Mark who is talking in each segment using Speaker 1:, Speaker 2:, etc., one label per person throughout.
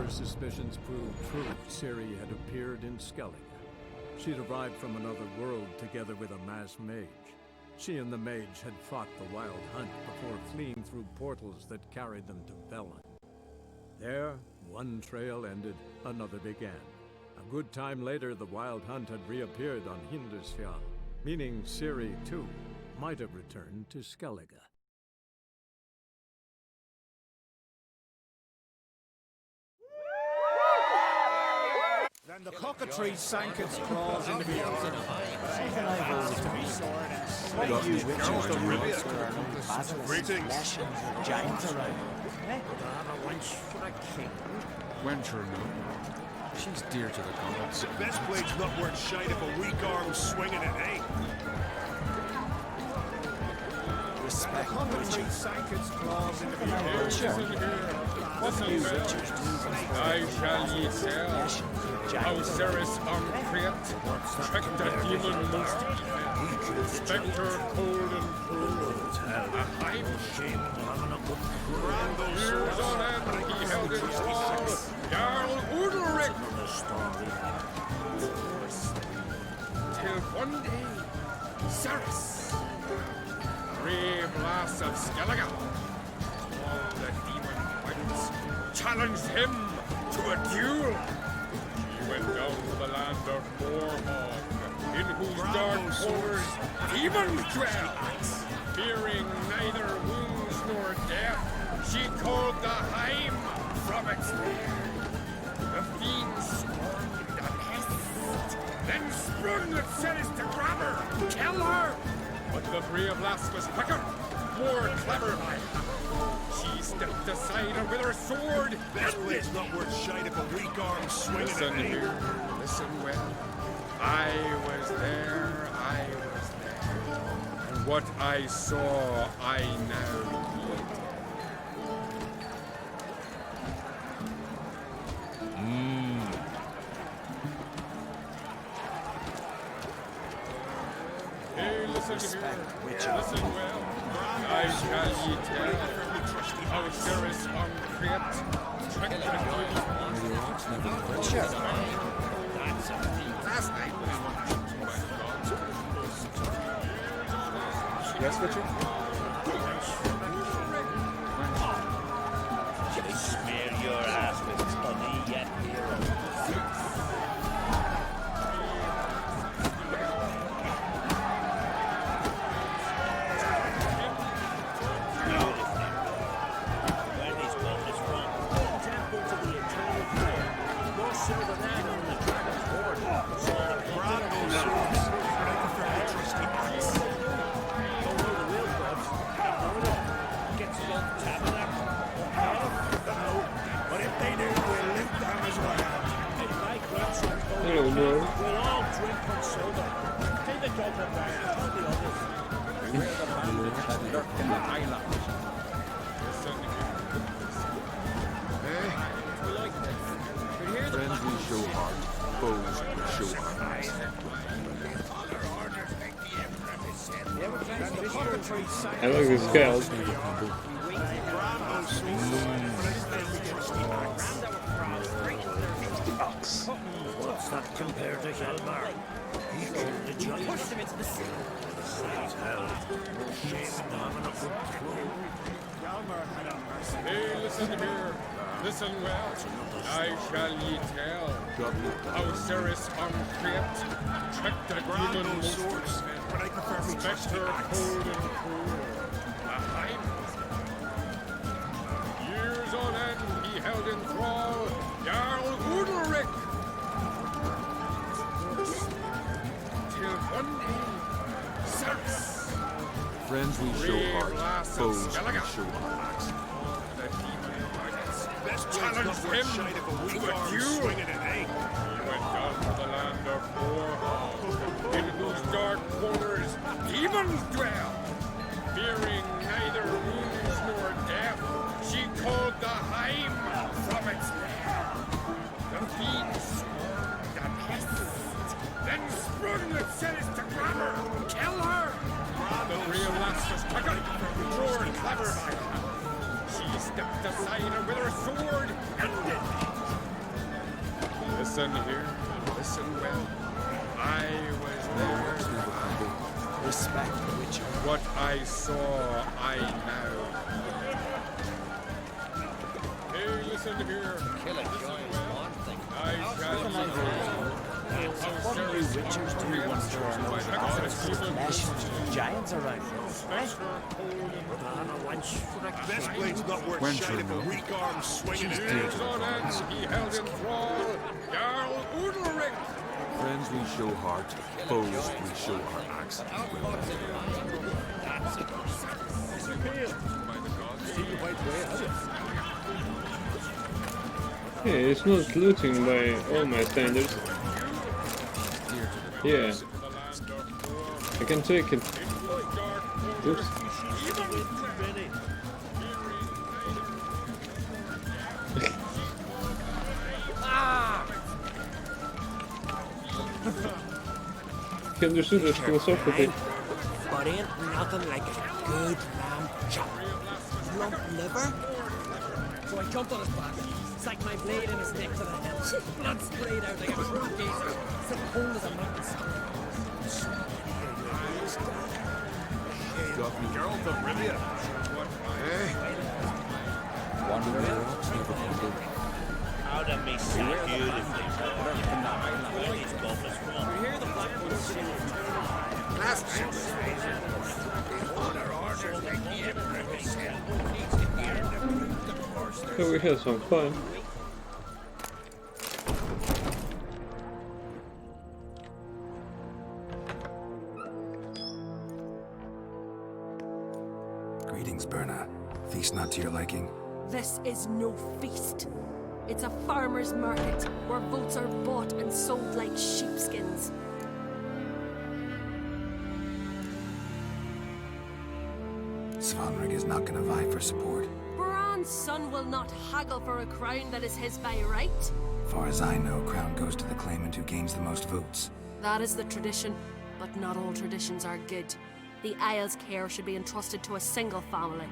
Speaker 1: her suspicions proved true, Ciri had appeared in Skellige. She'd arrived from another world together with a masked mage. She and the mage had fought the Wild Hunt before fleeing through portals that carried them to Velen. There, one trail ended, another began. A good time later, the Wild Hunt had reappeared on Hindarsfjall, meaning Ciri, too, might have returned to Skellige.
Speaker 2: Then the cockatrice sank its claws into the earth.
Speaker 3: Something I've always done. What you witches do monster are no basilisks, giants around. Eh?
Speaker 2: A wench for a king.
Speaker 4: Wench or no, she's dear to the gods.
Speaker 5: Best blade's not worth shite if a weak arm's swinging it, eh?
Speaker 2: Respect the cockatrice sank its claws into the earth.
Speaker 3: Sure. What you witches do
Speaker 4: I shall ye tell how Ceres uncreate tricked the demon most evil. Spectre cold and cruel, a hive years on end he held in thrall Jarl Udalric. Till one day Ceres, brave lass of Skellige, all the demon fights, challenged him to a duel. He went down to the land of Morhog, in whose dark corners demons dwell. Fearing neither wounds nor death, she called the Heim from its lair. The fiend scorned the pest, then sprung at Ceres to grab her, kill her. But the brave lass was quicker, more clever by half. She stepped aside and with her sword
Speaker 5: Best blade's not worth shite if a weak arm's swinging it,
Speaker 4: Listen
Speaker 5: eh?
Speaker 4: here, listen well. I was there, and what I saw, I now relate. Hey, listen here, listen well. I shall ye tell how Ceres uncreate tricked the demon.
Speaker 3: Sure.
Speaker 4: Last night was one
Speaker 6: Yes, Richard?
Speaker 7: Smear your ass with honey yet hero. Where these wonders from? Temple to the eternal fire. More silver than on the dragon's horn. So the
Speaker 5: Bravo swords, but I prefer the trusty axe.
Speaker 7: don't know the real gods. Don't know. Gets it on tabernacle.
Speaker 5: No, but if they do, we'll limp them as well.
Speaker 7: In my grandson's
Speaker 6: Hello, world.
Speaker 7: we'll all drink on silver. Take the goblet back and tell the others.
Speaker 4: Beware the bandits that lurk in the highlands. Listen here.
Speaker 7: We like this. We hear the
Speaker 4: Friends we show heart, foes we show heart.
Speaker 2: Then the cockatrice sank
Speaker 6: I like the scales.
Speaker 5: Bravo swords, but I prefer the trusty axe.
Speaker 7: What's that compared to Hjalmar? He killed the giant. Pushed him into the sea. Saves hell. No shame in having a good clue.
Speaker 2: Hjalmar had a mercy.
Speaker 4: Hey, listen here. Listen well. I shall ye tell how Ceres uncreate tricked the demon
Speaker 5: Bravo
Speaker 4: most
Speaker 5: swords, but I prefer the trusty
Speaker 4: Spectre
Speaker 5: axe.
Speaker 4: cold and cruel, a Heim. Years on end he held in thrall Jarl Udalric. Till one day, Ceres,
Speaker 8: Friends we show
Speaker 4: brave
Speaker 8: heart,
Speaker 4: lass of
Speaker 8: foes we
Speaker 4: Skellige,
Speaker 8: show heart.
Speaker 4: the demon fights,
Speaker 5: Best blade's
Speaker 4: challenged
Speaker 5: not worth
Speaker 4: him
Speaker 5: shite if a
Speaker 4: to
Speaker 5: weak
Speaker 4: a
Speaker 5: arm's
Speaker 4: duel.
Speaker 5: swinging it, eh?
Speaker 4: He went down to the land of Morhog, in whose dark corners demons dwell. Fearing neither wounds nor death, she called the Heim from its lair. The fiend scorned the pest, then sprung at Ceres to grab her, kill her. The real lass was quicker, more clever by half. She stepped aside and with her sword ended. listen here. Listen well. I was there.
Speaker 3: Respect the Witcher.
Speaker 4: What I saw, I know. Hey, listen here.
Speaker 7: Killing giants is one thing.
Speaker 4: I shall
Speaker 3: What do you Witchers do once there are no flesh and giants around?
Speaker 5: Best blade's not worth
Speaker 8: Wencher,
Speaker 5: shine if a
Speaker 8: no.
Speaker 5: weak arm swinging it.
Speaker 4: Years on end, he held in thrall Jarl Udalric.
Speaker 8: Friends we show heart, foes we show our axe.
Speaker 6: Yeah, it's not looting by all my standards. Yeah, I can take it. Oops. Can you see this philosophy?
Speaker 3: But ain't nothing like a good lamb chop. Lump liver? So I jumped on his back, sank my blade in his neck to the hilt. Blood sprayed out like a true gazer, so cold as a mountain stream.
Speaker 5: Geralt of Rivia.
Speaker 7: Out of me so beautifully. Where these goblins from?
Speaker 6: So we had some fun.
Speaker 9: Greetings, Berna. Feast not to your liking?
Speaker 10: This is no feast. It's a farmer's market where votes are bought and sold like sheepskins.
Speaker 9: Svanrig is not gonna vie for support.
Speaker 10: Bran's son will not haggle for a crown that is his by right.
Speaker 9: Far as I know, crown goes to the claimant who gains the most votes.
Speaker 10: That is the tradition, but not all traditions are good. The Isle's care should be entrusted to a single family.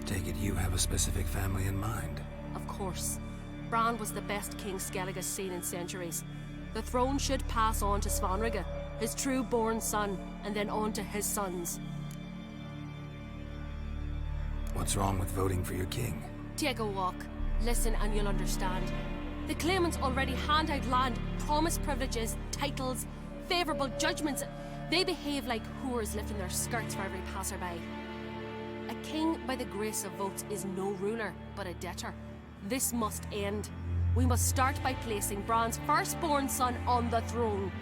Speaker 9: Take it you have a specific family in mind.
Speaker 10: Of course. Bran was the best king Skellig has seen in centuries. The throne should pass on to Svanrige, his true-born son, and then on to his sons.
Speaker 9: What's wrong with voting for your king?
Speaker 10: Take a walk. Listen and you'll understand. The claimants already hand out land, promise privileges, titles, favourable judgments. They behave like whores lifting their skirts for every passerby. A king by the grace of votes is no ruler, but a debtor. This must end. We must start by placing Bran's firstborn son on the throne.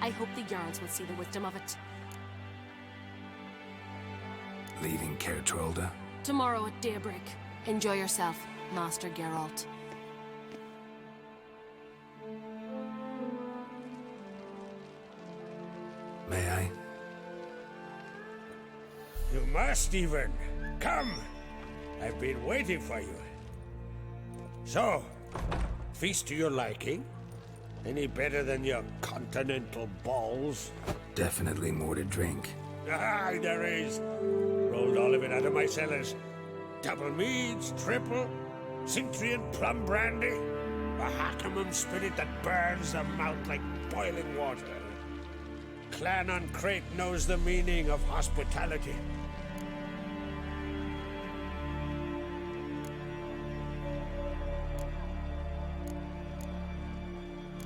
Speaker 10: I hope the Jarls will see the wisdom of it.
Speaker 9: Leaving Caer Trolda?
Speaker 10: Tomorrow at daybreak. Enjoy yourself, Master Geralt.
Speaker 9: May I?
Speaker 7: You must even. Come! I've been waiting for you. So, feast to your liking? Any better than your continental balls?
Speaker 9: Definitely more to drink.
Speaker 7: Aye, there is. Rolled all of it out of my cellars. Double meads, triple, Cintrian plum brandy, a Hackamum spirit that burns the mouth like boiling water. Clan on Crate knows the meaning of hospitality.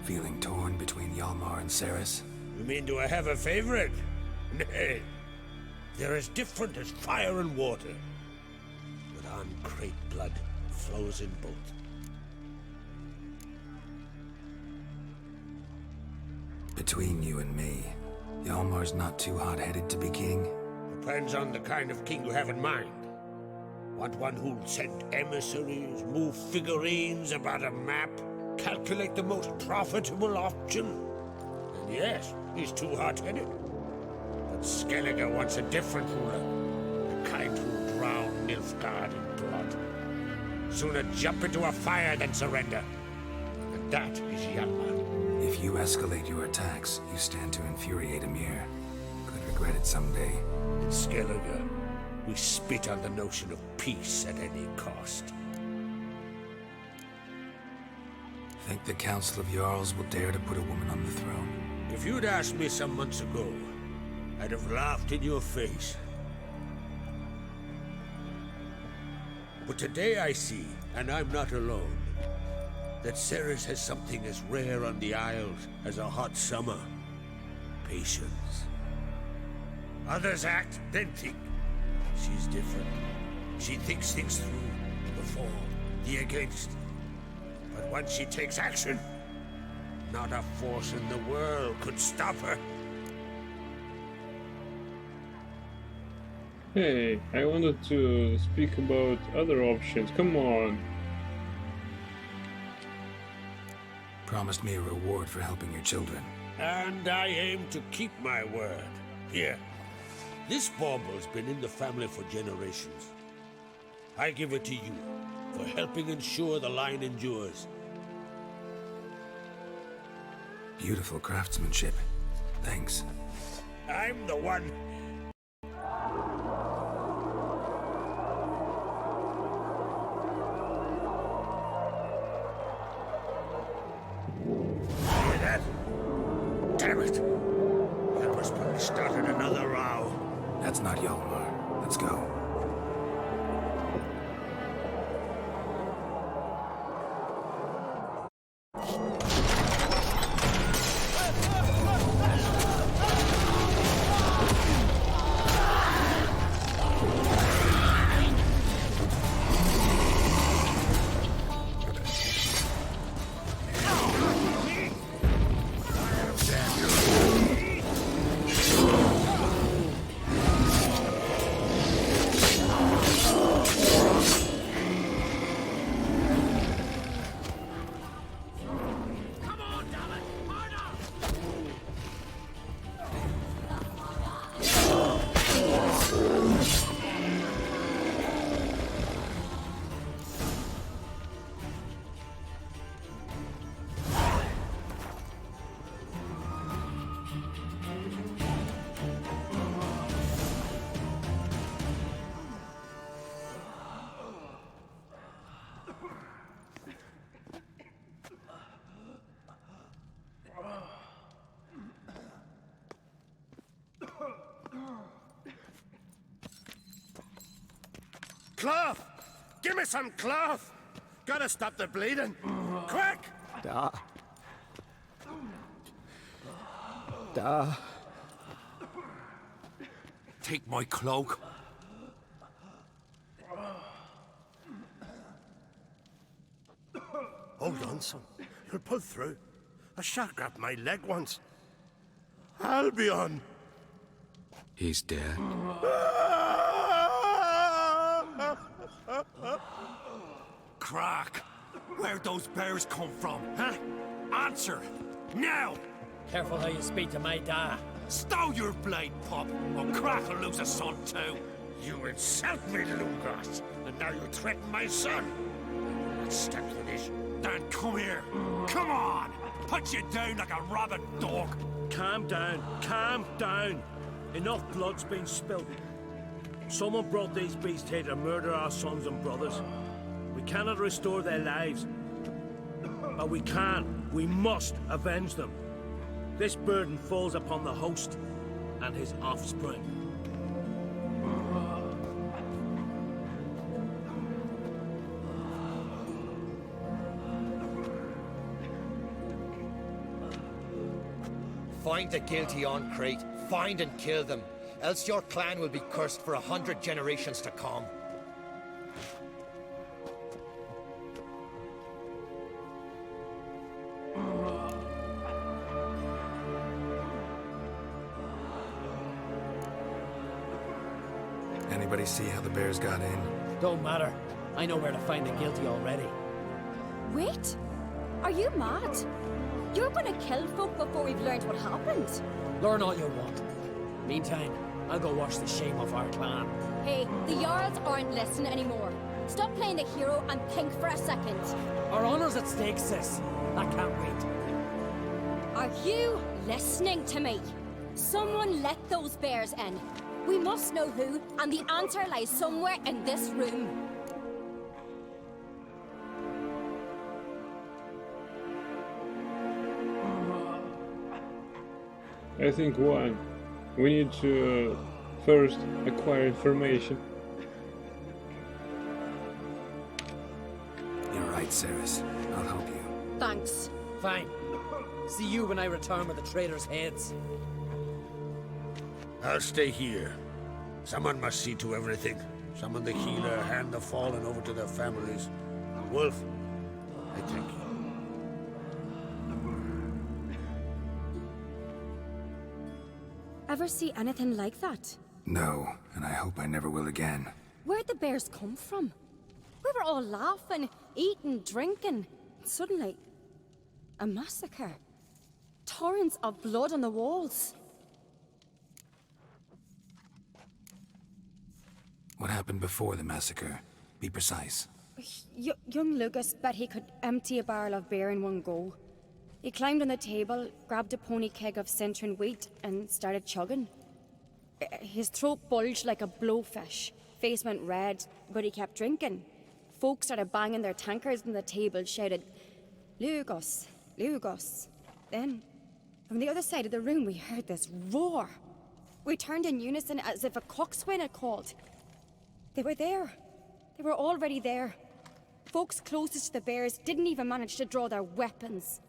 Speaker 9: Feeling torn between Hjalmar and Cerys?
Speaker 7: You mean do I have a favorite? Nay. They're as different as fire and water. But on Crate blood flows in both.
Speaker 9: Between you and me, Hjalmar's not too hot-headed to be king?
Speaker 7: Depends on the kind of king you have in mind. Want one who'll send emissaries, move figurines about a map, calculate the most profitable option? And yes, he's too hot-headed. But Skellige wants a different ruler. The kind who'll drown Nilfgaard in blood. Sooner jump into a fire than surrender. And that is Hjalmar.
Speaker 9: If you escalate your attacks, you stand to infuriate Emir. Could regret it someday.
Speaker 7: In Skellige, we spit on the notion of peace at any cost.
Speaker 9: Think the Council of Jarls will dare to put a woman on the throne?
Speaker 7: If you'd asked me some months ago, I'd have laughed in your face. But today I see, and I'm not alone, that Cerys has something as rare on the Isles as a hot summer. Patience. Others act, then think. She's different. She thinks things through. The for, the against. But once she takes action, not a force in the world could stop her.
Speaker 6: Hey, I wanted to speak about other options. Come on.
Speaker 9: Promised me a reward for helping your children.
Speaker 7: And I aim to keep my word. Here. This bauble's been in the family for generations. I give it to you for helping ensure the line endures.
Speaker 9: Beautiful craftsmanship. Thanks.
Speaker 7: I'm the one. Hear that? Damn it! That was probably started another row.
Speaker 9: That's not Hjalmar. Let's go.
Speaker 5: Cloth! Give me some cloth! Gotta stop the bleeding! Quick!
Speaker 8: Take my cloak.
Speaker 5: Hold on, son. You'll pull through. A shark grabbed my leg once. Albion!
Speaker 8: He's dead.
Speaker 5: Crack! Where'd those bears come from, huh? Answer! Now!
Speaker 3: Careful how you speak to my da.
Speaker 5: Stow your blade, pup, or Crack will lose a son too!
Speaker 7: You insult me, Lugos, and now you threaten my son. Let's stand for this.
Speaker 5: Dan, come here! Come on! Put you down like a rabid dog!
Speaker 2: Calm down. Calm down. Enough blood's been spilled. Someone brought these beasts here to murder our sons and brothers. We cannot restore their lives. But we can. We must avenge them. This burden falls upon the host and his offspring.
Speaker 11: Find the guilty on Crete. Find and kill them. Else your clan will be cursed for 100 generations to come.
Speaker 9: Anybody see how the bears got in?
Speaker 3: Don't matter. I know where to find the guilty already.
Speaker 12: Wait! Are you mad? You're gonna kill folk before we've learned what happened.
Speaker 3: Learn all you want. Meantime, I'll go wash the shame off our clan.
Speaker 12: Hey, the Jarls aren't listening anymore. Stop playing the hero and think for a second.
Speaker 3: Our honor's at stake, sis. I can't wait.
Speaker 12: Are you listening to me? Someone let those bears in. We must know who, and the answer lies somewhere in this room.
Speaker 6: I think one. We need to first acquire information.
Speaker 9: You're right, Ceres. I'll help you.
Speaker 3: Thanks. Fine. See you when I return with the traitors' heads.
Speaker 7: I'll stay here. Someone must see to everything. Summon the healer, hand the fallen over to their families. Wolf, I thank you.
Speaker 12: Ever see anything like that?
Speaker 9: No, and I hope I never will again.
Speaker 12: Where'd the bears come from? We were all laughing, eating, drinking. Suddenly, a massacre. Torrents of blood on the walls.
Speaker 9: What happened before the massacre? Be precise.
Speaker 12: Young Lucas bet he could empty a barrel of beer in one go. He climbed on the table, grabbed a pony keg of Centron wheat, and started chugging. His throat bulged like a blowfish. Face went red, but he kept drinking. Folks started banging their tankards on the table, shouted, "Lugos, Lugos." Then, from the other side of the room, we heard this roar. We turned in unison as if a coxswain had called. They were there. They were already there. Folks closest to the bears didn't even manage to draw their weapons.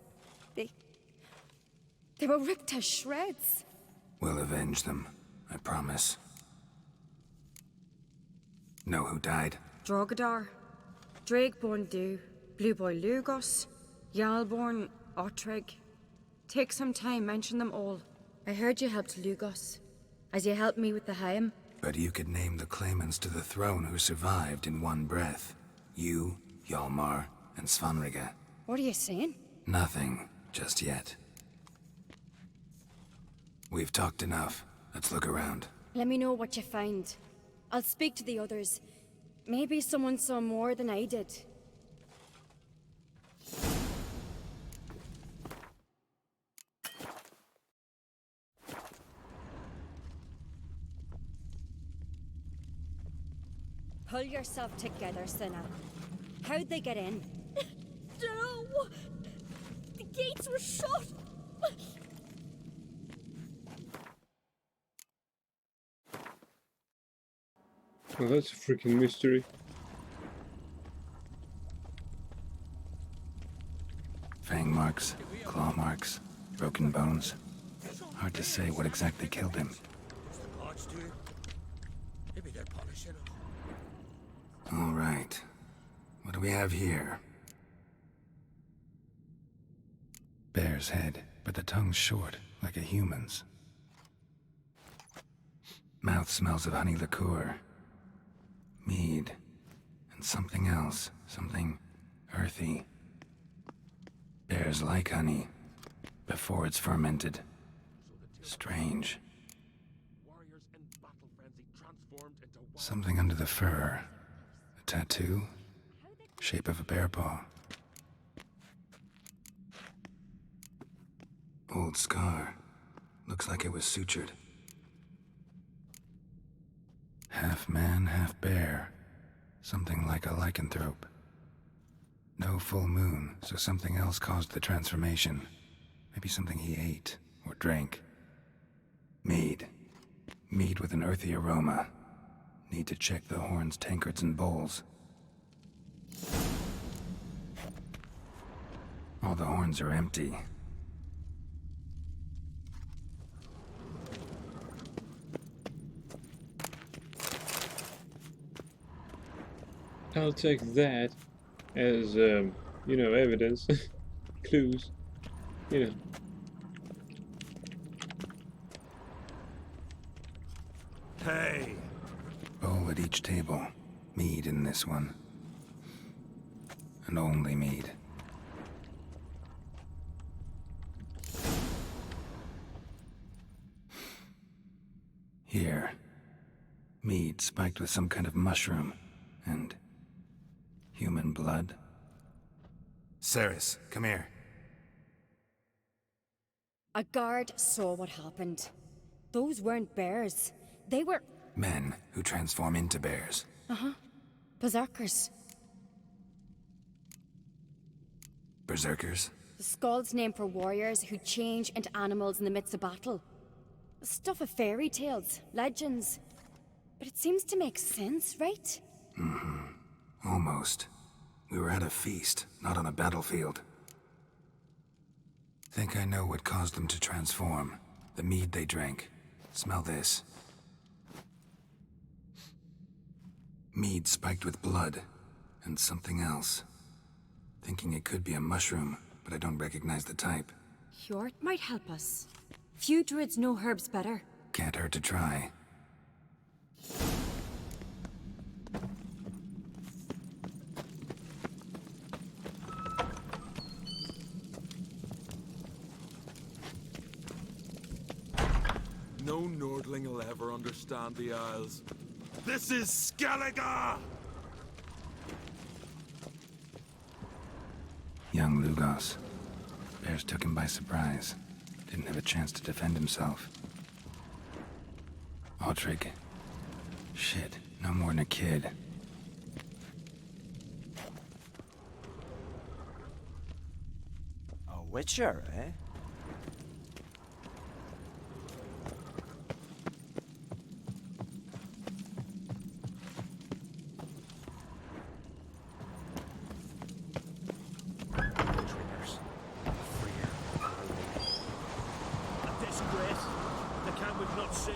Speaker 12: They were ripped to shreds.
Speaker 9: We'll avenge them, I promise. Know who died?
Speaker 13: Drogadar, Drakeborn Du, Blue Boy Lugos, Jarlborn, Ottrig. Take some time, mention them all. I heard you helped Lugos, as you helped me with the Haim.
Speaker 9: But you could name the claimants to the throne who survived in one breath. You, Hjalmar, and Svanrige.
Speaker 12: What are you saying?
Speaker 9: Nothing, just yet. We've talked enough. Let's look around.
Speaker 12: Let me know what you find. I'll speak to the others. Maybe someone saw more than I did. Pull yourself together, Cinna. How'd they get in?
Speaker 14: No! The gates were shut!
Speaker 6: Well, that's a freaking mystery.
Speaker 9: Fang marks, claw marks, broken bones. Hard to say what exactly killed him.
Speaker 7: Maybe they're polishing it.
Speaker 9: All right. What do we have here? Bear's head, but the tongue's short, like a human's. Mouth smells of honey liqueur. Mead. And something else. Something earthy. Bears like honey. Before it's fermented. Strange. Something under the fur. A tattoo? Shape of a bear paw. Old scar. Looks like it was sutured. Half man, half bear. Something like a lycanthrope. No full moon, so something else caused the transformation. Maybe something he ate or drank. Mead. Mead with an earthy aroma. Need to check the horns, tankards, and bowls. All the horns are empty.
Speaker 6: I'll take that as, you know, evidence. Clues. You know.
Speaker 5: Hey!
Speaker 9: Bowl at each table. Mead in this one. And only mead. Here. Mead spiked with some kind of mushroom. And human blood. Ceres, come here.
Speaker 12: A guard saw what happened. Those weren't bears. They were...
Speaker 9: Men who transform into bears.
Speaker 12: Uh-huh. Berserkers.
Speaker 9: Berserkers?
Speaker 12: The Skald's name for warriors who change into animals in the midst of battle. Stuff of fairy tales, legends. But it seems to make sense, right?
Speaker 9: Almost. We were at a feast, not on a battlefield. Think I know what caused them to transform. The mead they drank. Smell this. Mead spiked with blood. And something else. Thinking it could be a mushroom, but I don't recognize the type.
Speaker 13: Hjort might help us. Few druids know herbs better.
Speaker 9: Can't hurt to try.
Speaker 8: No Nordling will ever understand the Isles.
Speaker 5: This is Skellige!
Speaker 9: Young Lugos. Bears took him by surprise. Didn't have a chance to defend himself. Ottrig. Shit, no more than a kid.
Speaker 15: A witcher, eh?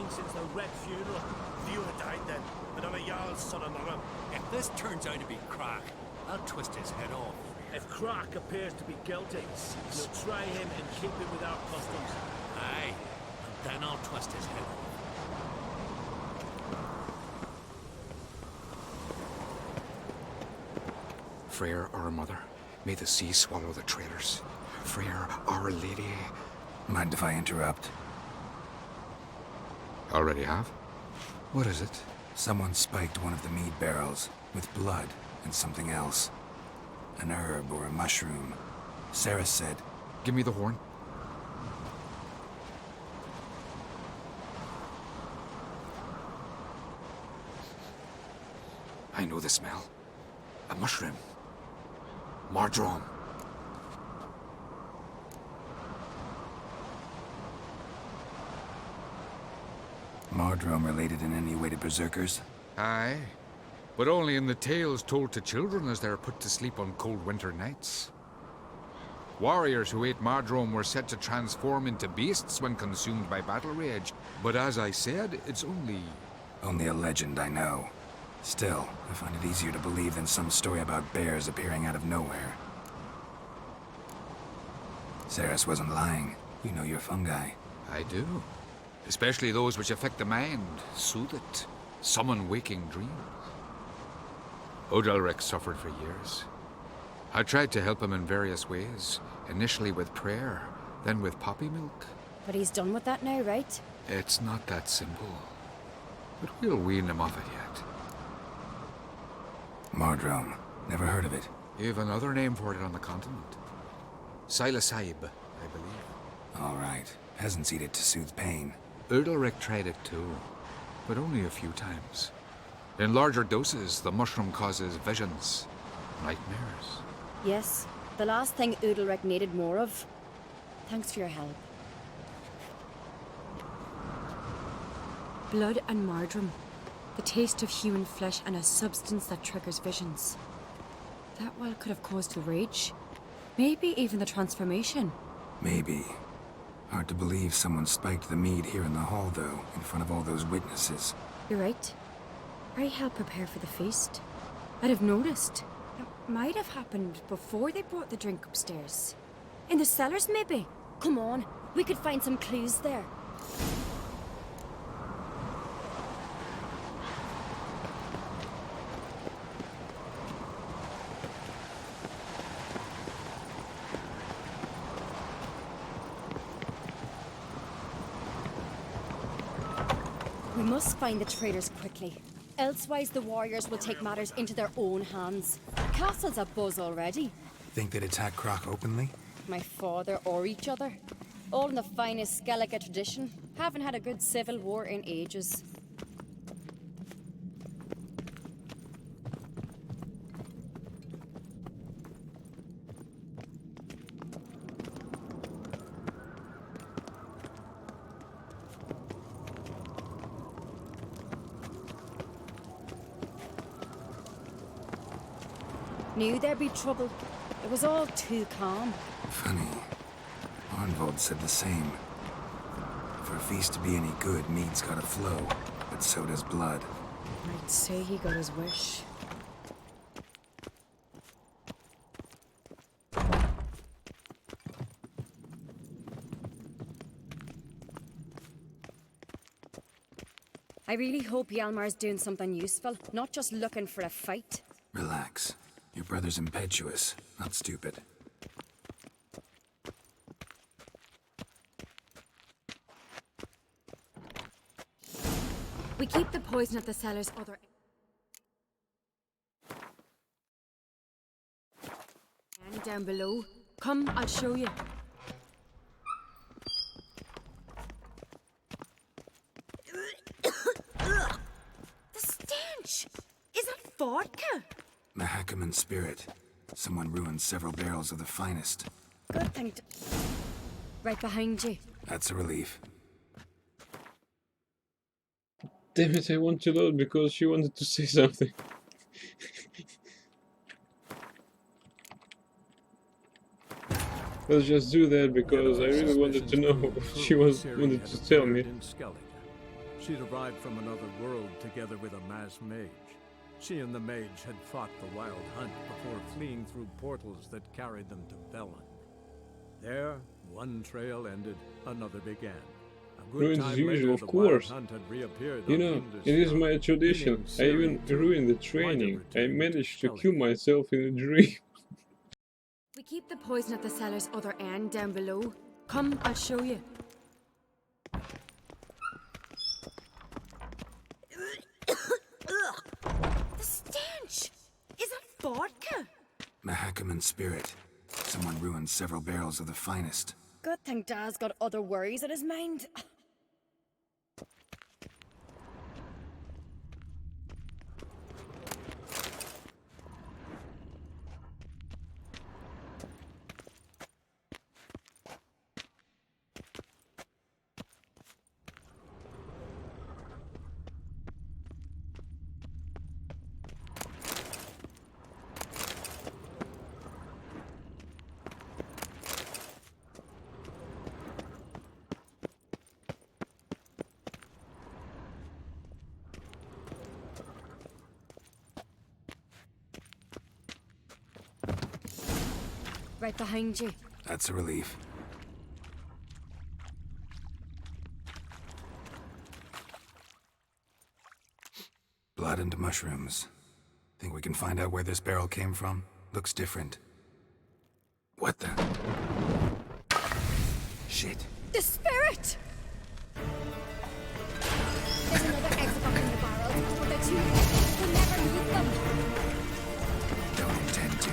Speaker 2: Since the Red Funeral.
Speaker 5: Few had died then, but I'm a Jarl's son among them.
Speaker 16: If this turns out to be Crack, I'll twist his head off.
Speaker 2: If Crack appears to be guilty, we'll try him and keep him with our customs.
Speaker 16: Aye, and then I'll twist his head off.
Speaker 17: Freyr, our mother, may the sea swallow the traitors. Freyr, our lady.
Speaker 9: Mind if I interrupt?
Speaker 17: Already have? What is it?
Speaker 9: Someone spiked one of the mead barrels with blood and something else. An herb or a mushroom. Sarah said...
Speaker 17: Give me the horn. I know the smell. A mushroom. Mardrome.
Speaker 9: Mardrome related in any way to berserkers?
Speaker 17: Aye, but only in the tales told to children as they're put to sleep on cold winter nights. Warriors who ate Mardrome were said to transform into beasts when consumed by battle rage, but as I said, it's only...
Speaker 9: Only a legend, I know. Still, I find it easier to believe than some story about bears appearing out of nowhere. Saris wasn't lying. You know your fungi.
Speaker 17: I do. Especially those which affect the mind, soothe it, summon waking dreams. Odalric suffered for years. I tried to help him in various ways, initially with prayer, then with poppy milk.
Speaker 12: But he's done with that now, right?
Speaker 17: It's not that simple. But we'll wean him off it yet.
Speaker 9: Mardrome. Never heard of it.
Speaker 17: You've another name for it on the continent. Silasaib, I believe.
Speaker 9: All right. Peasants eat it to soothe pain.
Speaker 17: Udalric tried it too, but only a few times. In larger doses, the mushroom causes visions, nightmares.
Speaker 12: Yes, the last thing Udalric needed more of. Thanks for your help.
Speaker 13: Blood and Mardrome. The taste of human flesh and a substance that triggers visions. That well could have caused the rage. Maybe even the transformation.
Speaker 9: Maybe. Hard to believe someone spiked the mead here in the hall, though, in front of all those witnesses.
Speaker 13: You're right. I helped prepare for the feast. I'd have noticed. It might have happened before they brought the drink upstairs. In the cellars, maybe?
Speaker 12: Come on, we could find some clues there. We must find the traitors quickly. Elsewise, the warriors will take matters into their own hands. The castle's abuzz already.
Speaker 9: Think they'd attack Croc openly?
Speaker 12: My father or each other. All in the finest Skellige tradition. Haven't had a good civil war in ages. Knew there'd be trouble. It was all too calm.
Speaker 9: Funny. Arnvold said the same. For a feast to be any good, mead's gotta flow, but so does blood.
Speaker 13: I'd say he got his wish.
Speaker 12: I really hope Hjalmar's doing something useful, not just looking for a fight.
Speaker 9: Relax. Your brother's impetuous, not stupid.
Speaker 13: We keep the poison at the cellar's other end down below. Come, I'll show you. The stench! Is that vodka?
Speaker 9: Mahakaman spirit. Someone ruined several barrels of the finest.
Speaker 12: Good thing to... Right behind you.
Speaker 9: That's a relief.
Speaker 6: Damn it, I want to load because she wanted to say something. Let's just do that because I really wanted to know what she wanted to tell me.
Speaker 1: She'd arrived from another world together with a mass mage. She and the mage had fought the wild hunt before fleeing through portals that carried them to Velen. There, one trail ended, another began. A good
Speaker 6: Ruined
Speaker 1: time
Speaker 6: as usual,
Speaker 1: later,
Speaker 6: of
Speaker 1: the
Speaker 6: course.
Speaker 1: wild hunt had reappeared
Speaker 6: You
Speaker 1: on
Speaker 6: know,
Speaker 1: Indus
Speaker 6: it is
Speaker 1: Star,
Speaker 6: my tradition.
Speaker 1: leading
Speaker 6: I even
Speaker 1: Ciri to
Speaker 6: ruined the
Speaker 1: find a
Speaker 6: training. I
Speaker 1: return
Speaker 6: managed to
Speaker 1: to
Speaker 6: kill myself in a dream.
Speaker 13: We keep the poison at the cellar's other end down below. Come, I'll show you. The stench! Is that vodka?
Speaker 9: Mahakaman spirit. Someone ruined several barrels of the finest.
Speaker 12: Good thing Dad's got other worries in his mind. Right behind you.
Speaker 9: That's a relief. Blood and mushrooms. Think we can find out where this barrel came from? Looks different. What the? Shit.
Speaker 12: The spirit! There's another exit up in the barrels, but they're too heavy. We'll never meet them.
Speaker 9: Don't intend to.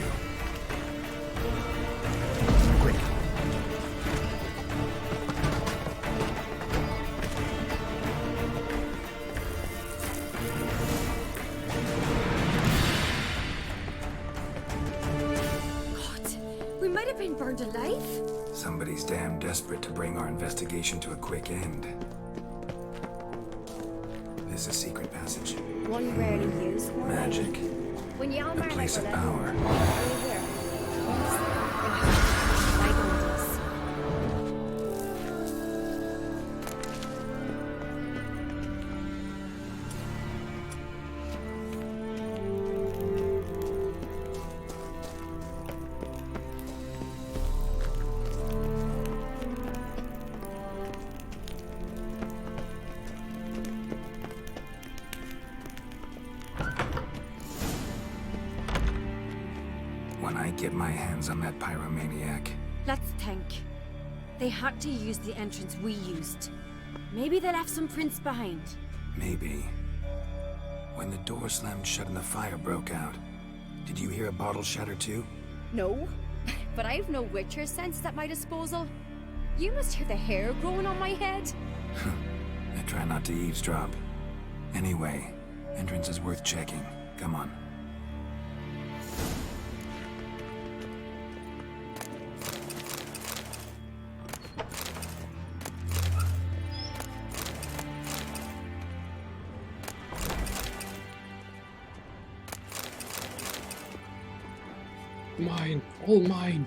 Speaker 13: We might have been burned alive.
Speaker 9: Somebody's damn desperate to bring our investigation to a quick end. This a secret passage.
Speaker 12: One rarely used. More
Speaker 9: Magic.
Speaker 12: When Hjalmar
Speaker 9: A place of
Speaker 12: like
Speaker 9: power. When I get my hands on that pyromaniac.
Speaker 13: Let's think. They had to use the entrance we used. Maybe they left some prints behind.
Speaker 9: Maybe. When the door slammed shut and the fire broke out, did you hear a bottle shatter too?
Speaker 12: No, but I've no Witcher sense at my disposal. You must hear the hair growing on my head.
Speaker 9: I try not to eavesdrop. Anyway, entrance is worth checking. Come on.
Speaker 6: Mine, all mine.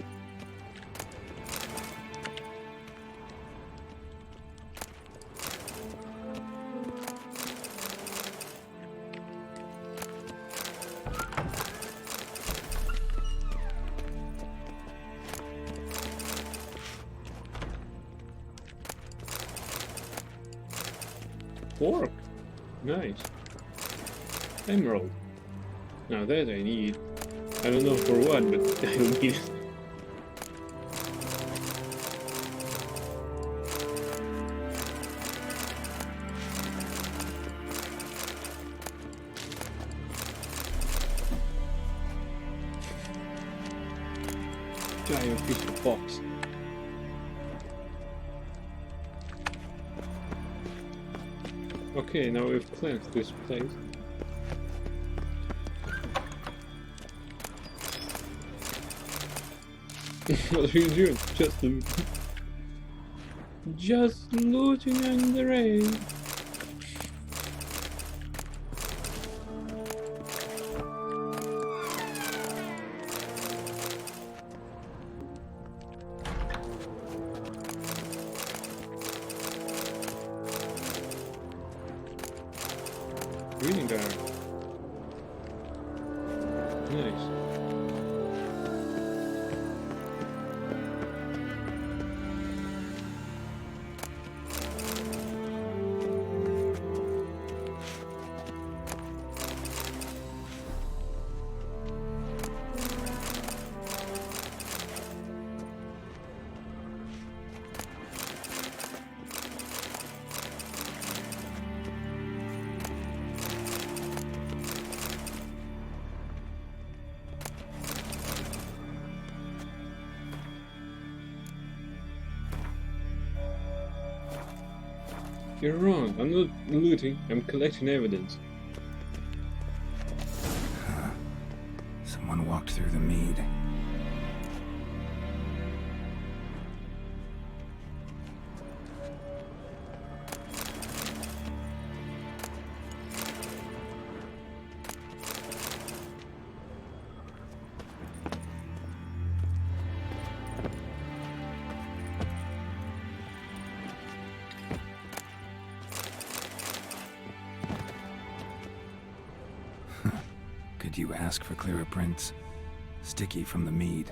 Speaker 6: Pork. Nice. Emerald. Now that I need. I don't know for what, but I need it. Giant piece of box. Okay, now we've cleansed this place. What are you doing? Just looting. Just looting in the rain. Reading diary. Nice. You're wrong. I'm not looting. I'm collecting evidence.
Speaker 9: Someone walked through the mead. Could you ask for clearer prints? Sticky from the mead.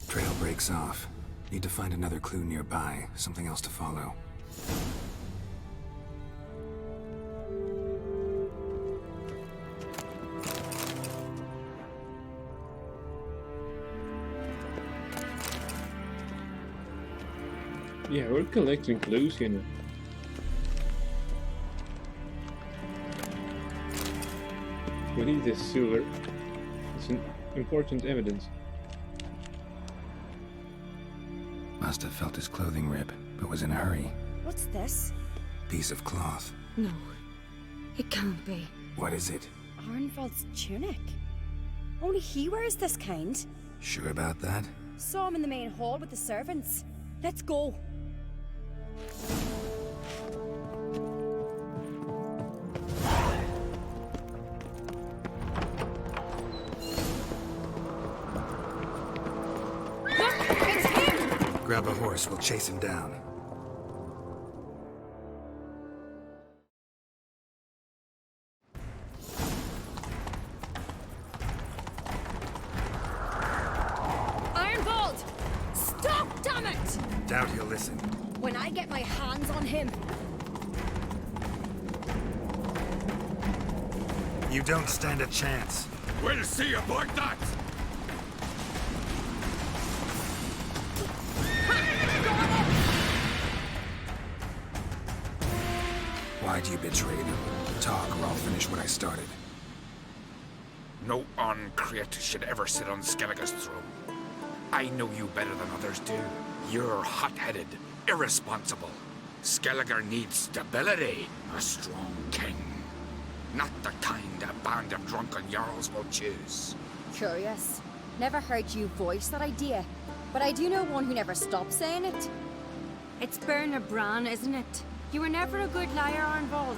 Speaker 9: Trail breaks off. Need to find another clue nearby, something else to follow.
Speaker 6: Yeah, we're collecting clues here now. We need this silver. It's an important evidence.
Speaker 9: Must have felt his clothing rip, but was in a hurry.
Speaker 12: What's this?
Speaker 9: Piece of cloth.
Speaker 13: No, it can't be.
Speaker 9: What is it?
Speaker 12: Arnvald's tunic. Only he wears this kind.
Speaker 9: Sure about that?
Speaker 12: Saw him in the main hall with the servants. Let's go.
Speaker 9: Grab a horse, we'll chase him down.
Speaker 12: Arnvald! Stop, damn it!
Speaker 9: Doubt he'll listen.
Speaker 12: When I get my hands on him.
Speaker 9: You don't stand a chance.
Speaker 4: We'll see about that!
Speaker 9: Why'd you betray them? Talk or I'll finish what I started.
Speaker 17: No Ancrete should ever sit on Skellige's throne. I know you better than others do. You're hot-headed, irresponsible. Skellige needs stability, a strong king. Not the kind a band of drunken jarls will choose.
Speaker 12: Curious. Never heard you voice that idea, but I do know one who never stops saying it.
Speaker 13: It's Bernard Bran, isn't it? You were never a good liar, Arnvald.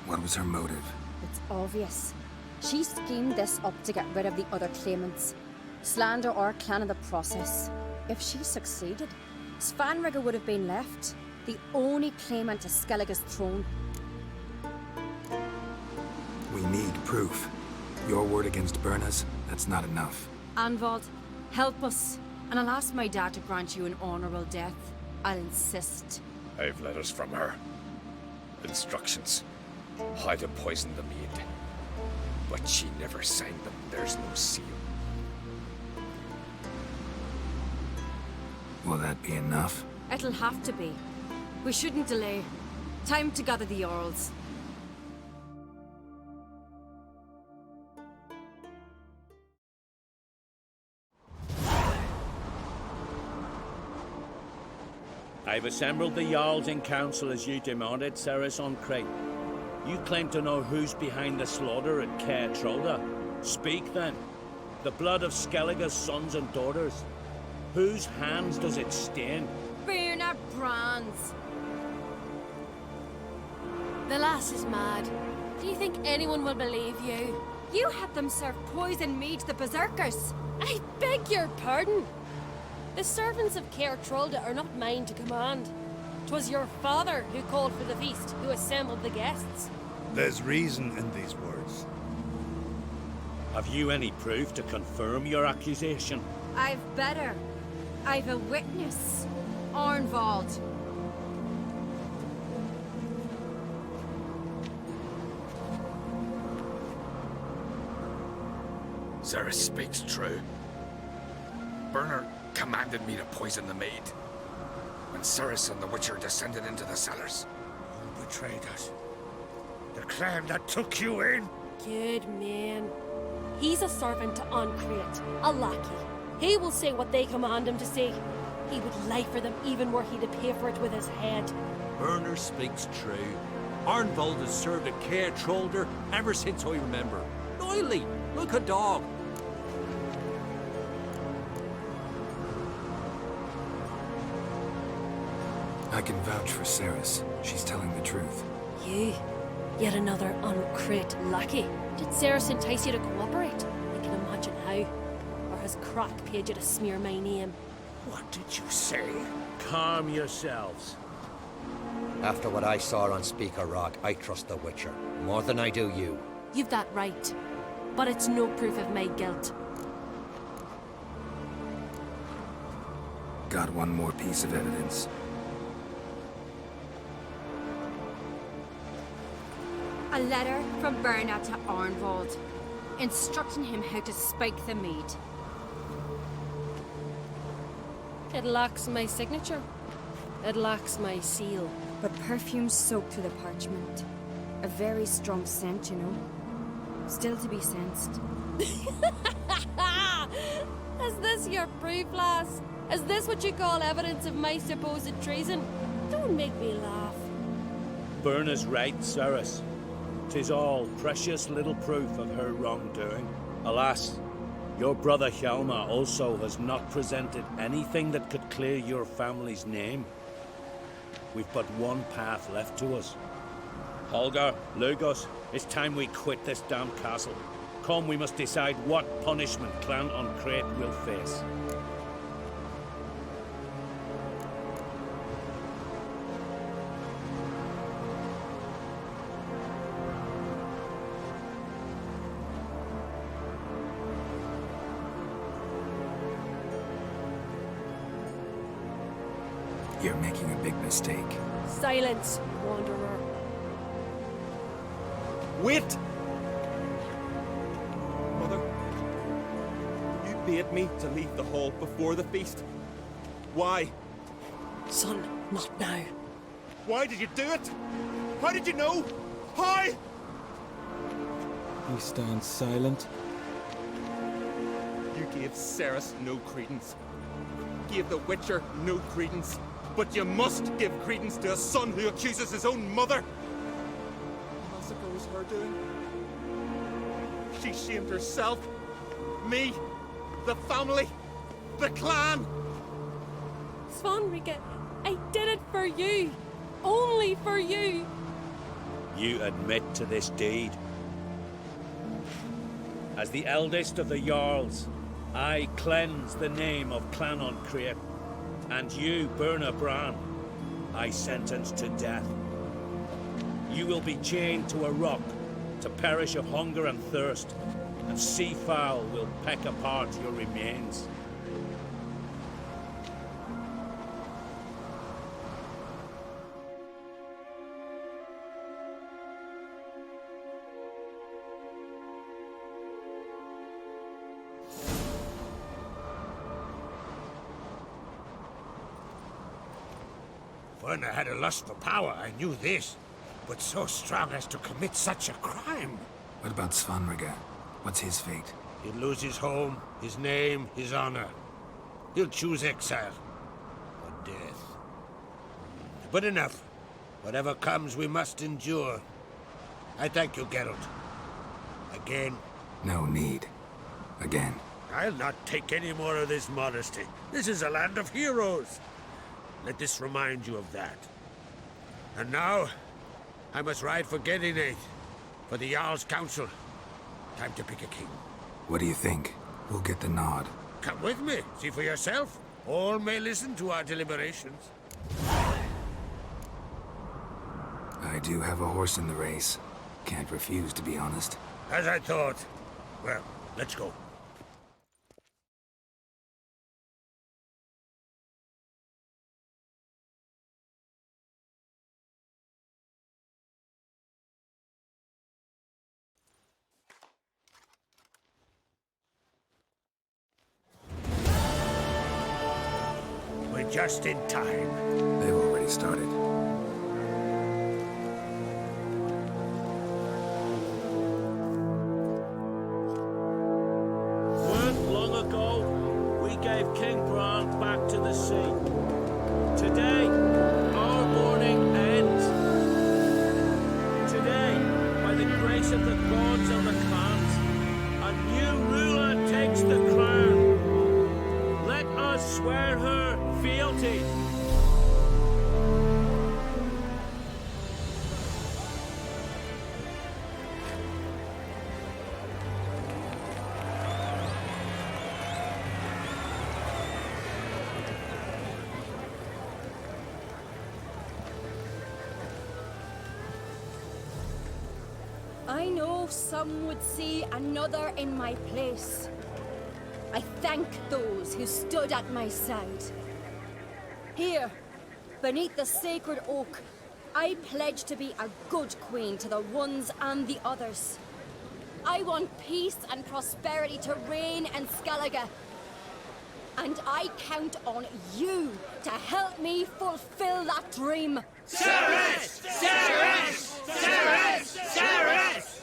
Speaker 9: What was her motive?
Speaker 12: It's obvious. She schemed this up to get rid of the other claimants. Slander our clan in the process. If she succeeded, Svanrigger would have been left, the only claimant to Skellige's throne.
Speaker 9: We need proof. Your word against Birna's, that's not enough.
Speaker 13: Arnvald, help us, and I'll ask my dad to grant you an honourable death. I'll insist.
Speaker 4: I've letters from her. Instructions. How to poison the mead. But she never signed them. There's no seal.
Speaker 9: Will that be enough?
Speaker 13: It'll have to be. We shouldn't delay. Time to gather the Jarls.
Speaker 2: I've assembled the Jarls in council as you demanded, Cerys on Crate. You claim to know who's behind the slaughter at Caer Trolda. Speak then. The blood of Skellige's sons and daughters. Whose hands does it stain?
Speaker 13: Bernard Bran's.
Speaker 10: The lass is mad. Do you think anyone will believe you?
Speaker 13: You had them serve poison mead to the berserkers.
Speaker 10: I beg your pardon. The servants of Caer Trolda are not mine to command. 'Twas your father who called for the feast, who assembled the guests.
Speaker 5: There's reason in these words.
Speaker 2: Have you any proof to confirm your accusation?
Speaker 13: I've better. I've a witness. Arnvald.
Speaker 4: Cerys speaks true. Bernard commanded me to poison the maid. When Cerys and the Witcher descended into the cellars.
Speaker 7: Who betrayed us? The clan that took you in?
Speaker 10: Good man. He's a servant to Ancrate, a lackey. He will say what they command him to say. He would lie for them even were he to pay for it with his head.
Speaker 16: Bernard speaks true. Arnvald has served at Caer Trolda ever since I remember. Loyally, like a dog.
Speaker 9: I can vouch for Cerys. She's telling the truth.
Speaker 10: You? Yet another Ancrate lackey. Did Cerys entice you to cooperate? I can imagine how. Or has Crack paid you to smear my name?
Speaker 7: What did you say?
Speaker 2: Calm yourselves.
Speaker 11: After what I saw on Speaker Rock, I trust the Witcher. More than I do you.
Speaker 10: You've that right. But it's no proof of my guilt.
Speaker 9: Got one more piece of evidence.
Speaker 13: A letter from Bernard to Arnvald, instructing him how to spike the mead.
Speaker 10: It lacks my signature. It lacks my seal.
Speaker 12: But perfume soaked through the parchment. A very strong scent, you know. Still to be sensed.
Speaker 10: Is this your proof, lass? Is this what you call evidence of my supposed treason? Don't make me laugh.
Speaker 2: Birna's right, Cerys. 'Tis all precious little proof of her wrongdoing. Alas, your brother Hjalmar also has not presented anything that could clear your family's name. We've but one path left to us. Holger, Lugos, it's time we quit this damn castle. Come, we must decide what punishment Clan Ancrate will face.
Speaker 9: You're making a big mistake.
Speaker 10: Silence, wanderer.
Speaker 3: Wait! Mother, you bade me to leave the hall before the feast. Why?
Speaker 10: Son, not now.
Speaker 3: Why did you do it? How did you know? How?
Speaker 15: He stands silent.
Speaker 3: You gave Cerys no credence. Gave the Witcher no credence. But you must give credence to a son who accuses his own mother. Massacre was her doing.
Speaker 4: She shamed herself, me, the family, the clan.
Speaker 10: Svanrige, I did it for you. Only for you.
Speaker 2: You admit to this deed. As the eldest of the Jarls, I cleanse the name of Clan on Crea, and you, Berna Bran, I sentence to death. You will be chained to a rock to perish of hunger and thirst, and sea fowl will peck apart your remains.
Speaker 7: Werner had a lust for power, I knew this. But so strong as to commit such a crime.
Speaker 9: What about Svanrige? What's his fate?
Speaker 7: He'll lose his home, his name, his honor. He'll choose exile. Or death. But enough. Whatever comes, we must endure. I thank you, Geralt. Again.
Speaker 9: No need. Again.
Speaker 7: I'll not take any more of this modesty. This is a land of heroes. Let this remind you of that. And now, I must ride for Gedinath, for the Jarl's Council. Time to pick a king.
Speaker 9: What do you think? Who'll get the nod?
Speaker 7: Come with me, see for yourself. All may listen to our deliberations.
Speaker 9: I do have a horse in the race. Can't refuse, to be honest.
Speaker 7: As I thought. Well, let's go. We're just in time.
Speaker 9: They've already started.
Speaker 2: Weren't long ago, we gave King Bran back to the sea. Today, our mourning ends. Today, by the grace of the gods and the clans, a new ruler takes the crown. Let us swear her fealty.
Speaker 14: I know some would see another in my place. I thank those who stood at my side. Here, beneath the sacred oak, I pledge to be a good queen to the ones and the others. I want peace and prosperity to reign in Skellige. And I count on you to help me fulfill that dream.
Speaker 7: Cerys! Cerys! Cerys! Cerys!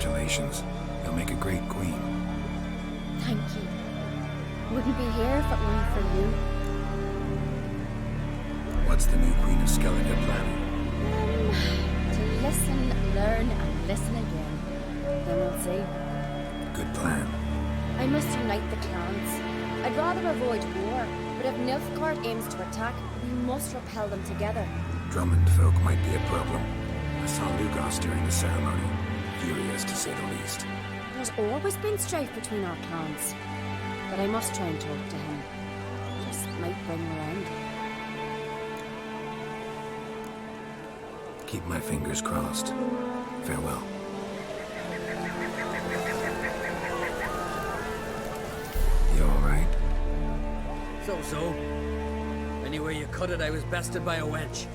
Speaker 9: Congratulations. You'll make a great queen.
Speaker 12: Thank you. Wouldn't be here if it weren't for you.
Speaker 9: What's the new Queen of Skellige planning?
Speaker 12: To listen, learn, and listen again. Then we'll see.
Speaker 9: Good plan.
Speaker 12: I must unite the clans. I'd rather avoid war, but if Nilfgaard aims to attack, we must repel them together.
Speaker 9: Drummond folk might be a problem. I saw Lugos during the ceremony. Furious, to say the least.
Speaker 12: There's always been strife between our clans. But I must try and talk to him. Just might bring him around.
Speaker 9: Keep my fingers crossed. Farewell. You alright?
Speaker 3: So. Anyway you cut it, I was bested by a wench.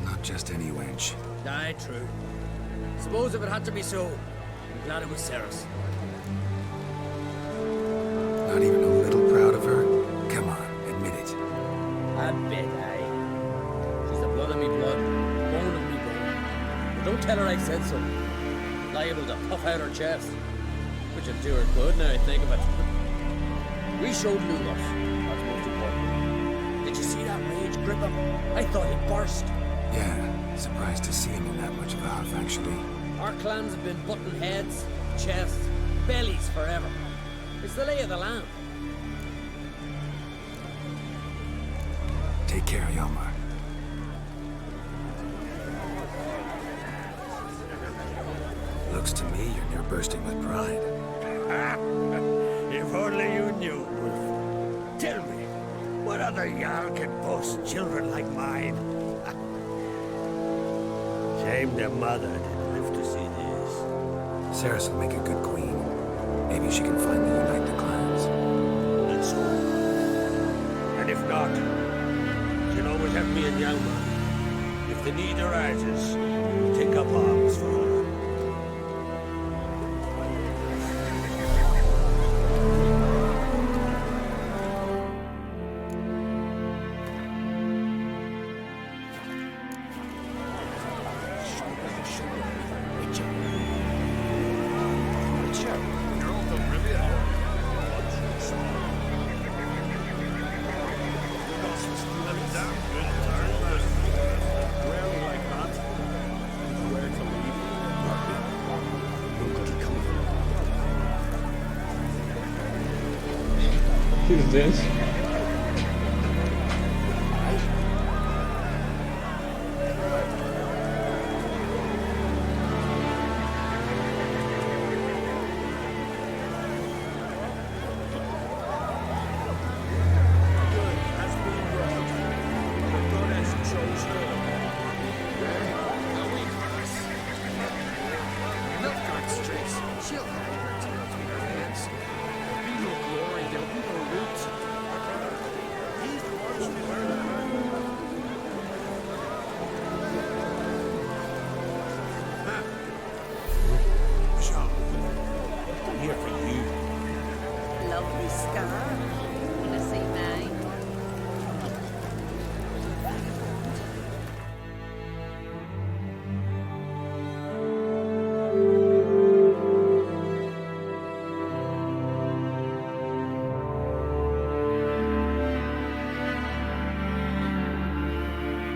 Speaker 9: Not just any wench.
Speaker 3: Aye, true. Suppose if it had to be so, I'm glad it was Ceres.
Speaker 9: Not even a little proud of her? Come on, admit it.
Speaker 3: A bit, aye. She's the blood of me blood, bone of me bone. But don't tell her I said so. Liable to puff out her chest. Which would do her good now I think of it. We showed Lugos. That's most important. Did you see that rage grip him? I thought he'd burst.
Speaker 9: Yeah, surprised to see him in that much of a huff, actually.
Speaker 3: Our clans have been butting heads, chests, bellies forever. It's the lay of the land.
Speaker 9: Take care, Hjalmar. Looks to me you're near bursting with pride.
Speaker 7: If only you knew, Wolf. Tell me, what other Jarl can boast children like mine? Shame their mother didn't live to see this.
Speaker 9: Ceres will make a good queen. Maybe she can finally unite the clans.
Speaker 7: That's so. And if not, she'll always have me and Hjalmar. If the need arises, take up arms for her.
Speaker 6: Who's this?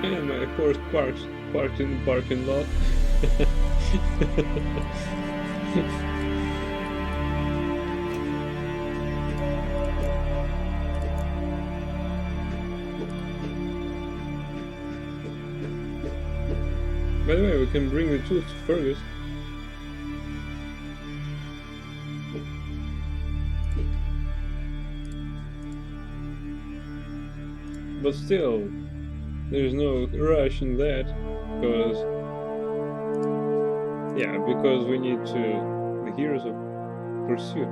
Speaker 6: And my horse parked in the parking lot. By the way, we can bring the tools to Fergus. But still, there's no rush in that, because we need the heroes of pursuit.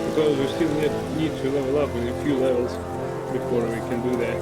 Speaker 6: Because we still need to level up in a few levels before we can do that.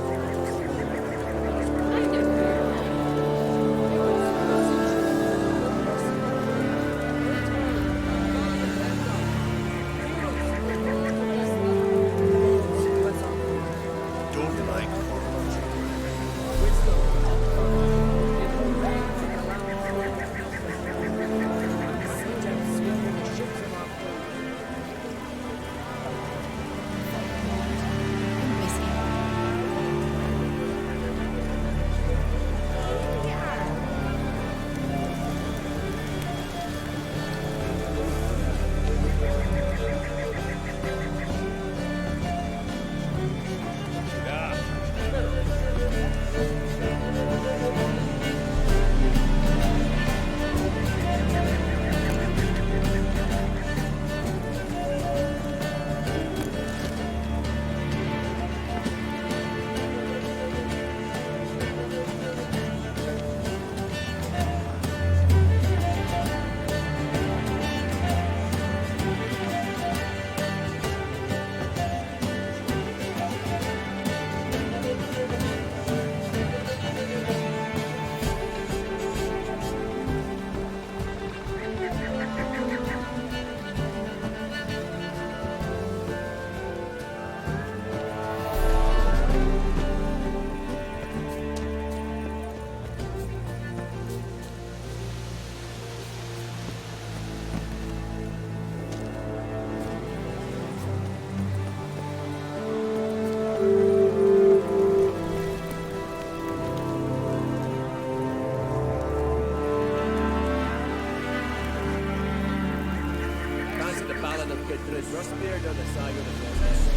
Speaker 3: look good through his rust beard on the side of the business.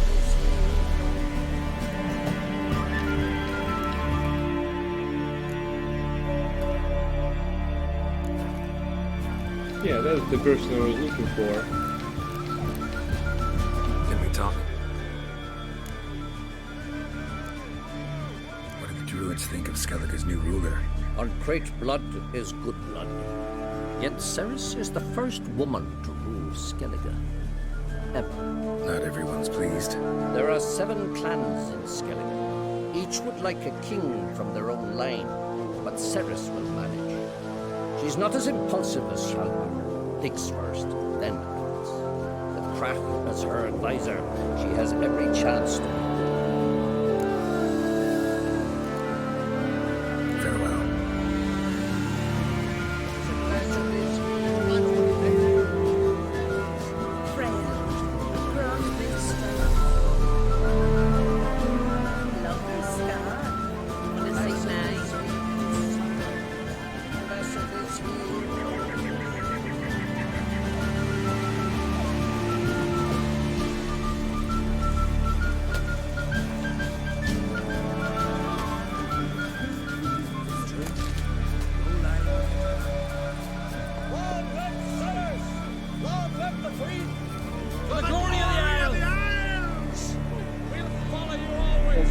Speaker 6: Yeah, that's the person I was looking for.
Speaker 9: Can we talk? What do the druids think of Skellige's new ruler?
Speaker 15: Uncrate blood is good blood. Yet Ceres is the first woman to rule Skellige. Ever.
Speaker 9: Not everyone's pleased.
Speaker 15: There are 7 clans in Skellige. Each would like a king from their own line, but Ceres will manage. She's not as impulsive as Hjalmar. Thinks first, then acts. With Krach as her advisor, she has every chance to be good.
Speaker 9: Farewell.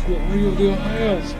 Speaker 6: Glory of the Isles!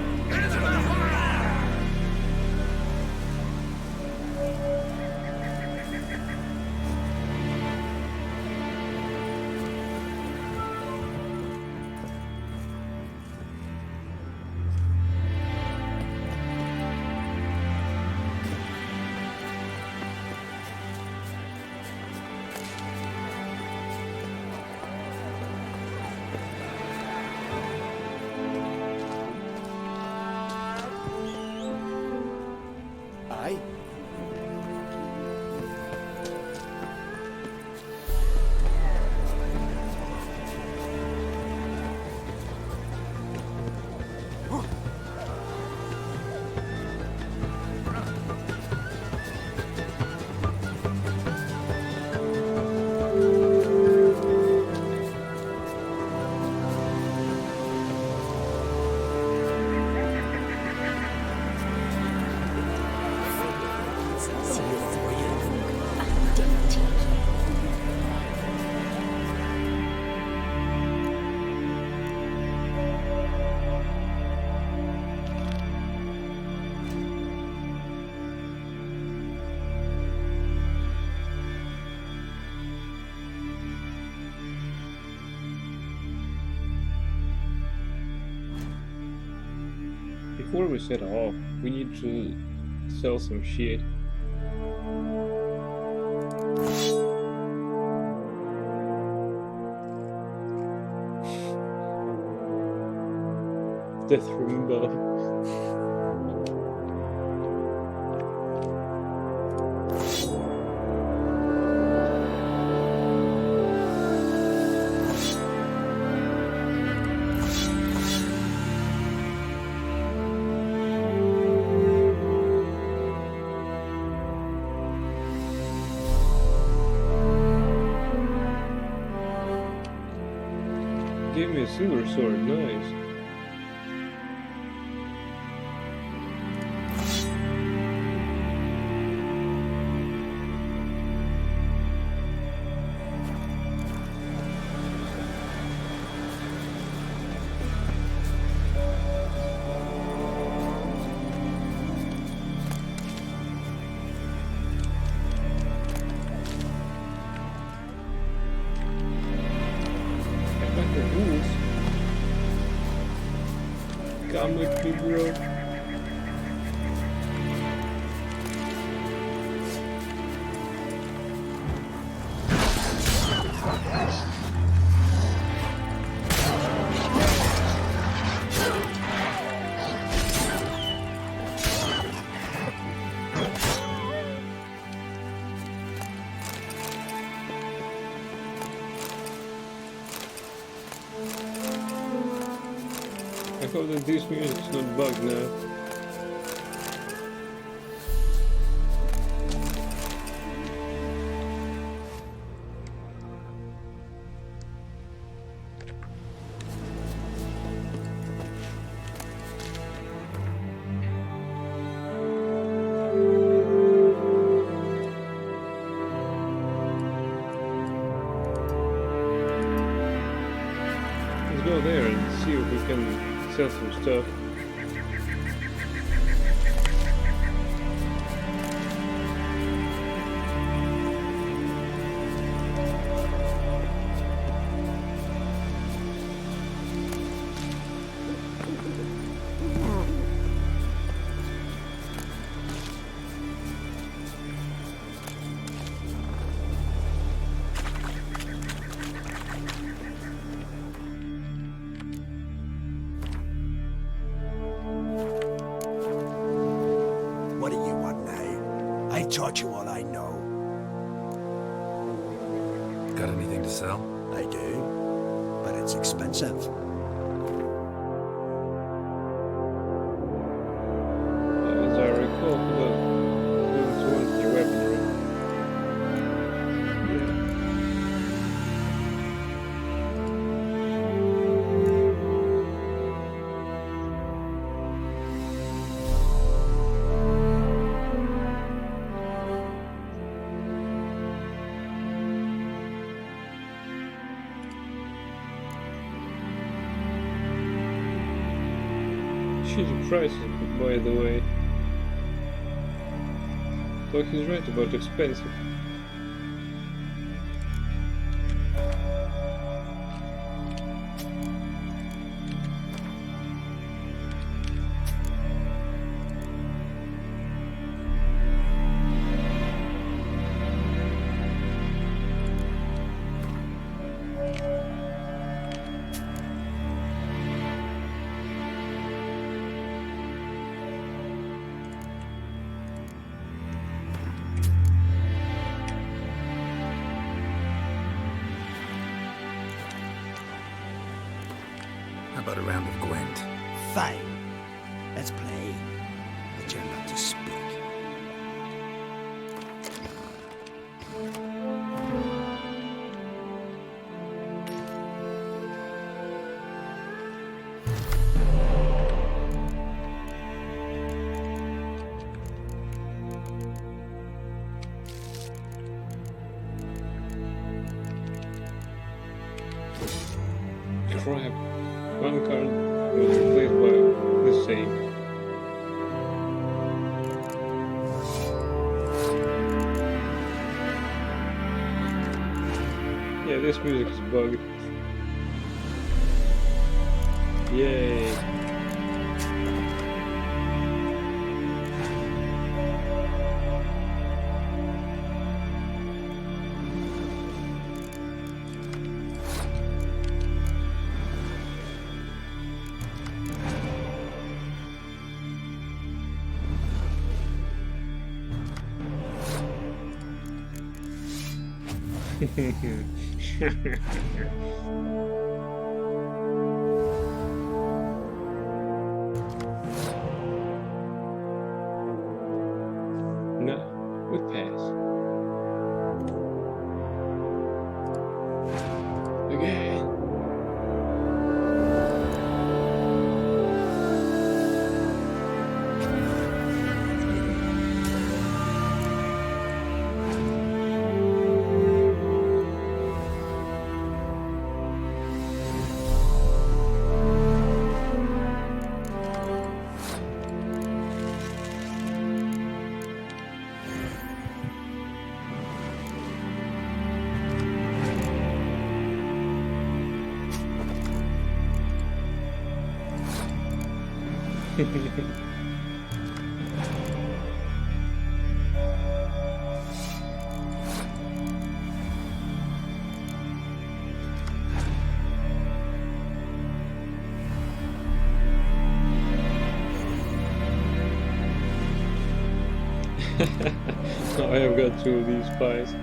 Speaker 6: Before we set off, we need to sell some shit. Death Roomba. Give me a silver sword, nice. Come with me, bro. I hope that this music's not bugged now. go there and see if we can sell some stuff.
Speaker 18: What do you want now? I've taught you all I know.
Speaker 9: Got anything to sell?
Speaker 18: I do, but it's expensive.
Speaker 6: As I recall, towards the weaponry. Shitty prices, by the way. Doc is right about expensive.
Speaker 9: How about a round of Gwent?
Speaker 18: Fine. Let's play. But you're not to speak.
Speaker 6: Crap. One card was replaced by the same. Yeah, this music is bugged. Yay. No, we pass. Again. I have got 2 of these pies.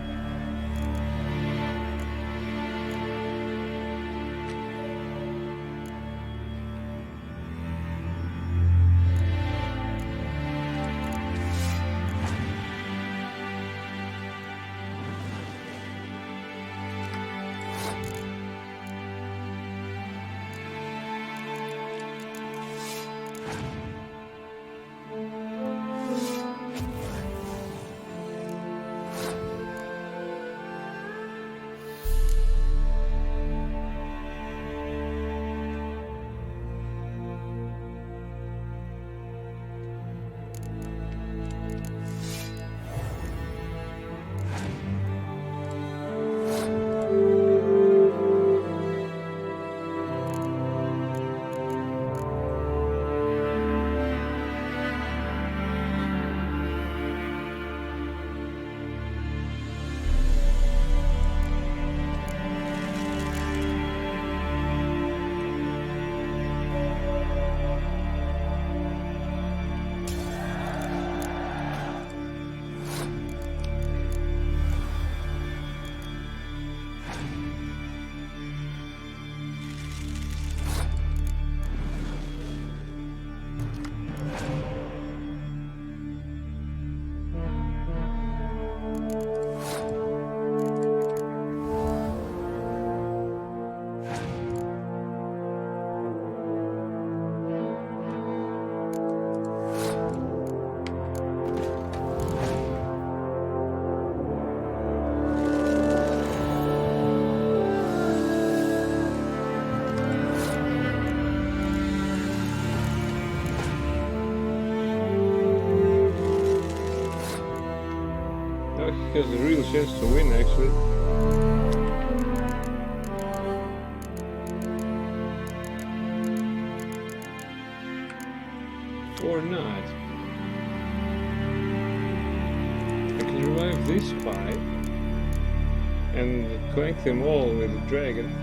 Speaker 6: has a real chance to win, actually. Or not. I can revive this spy and clank them all with a dragon.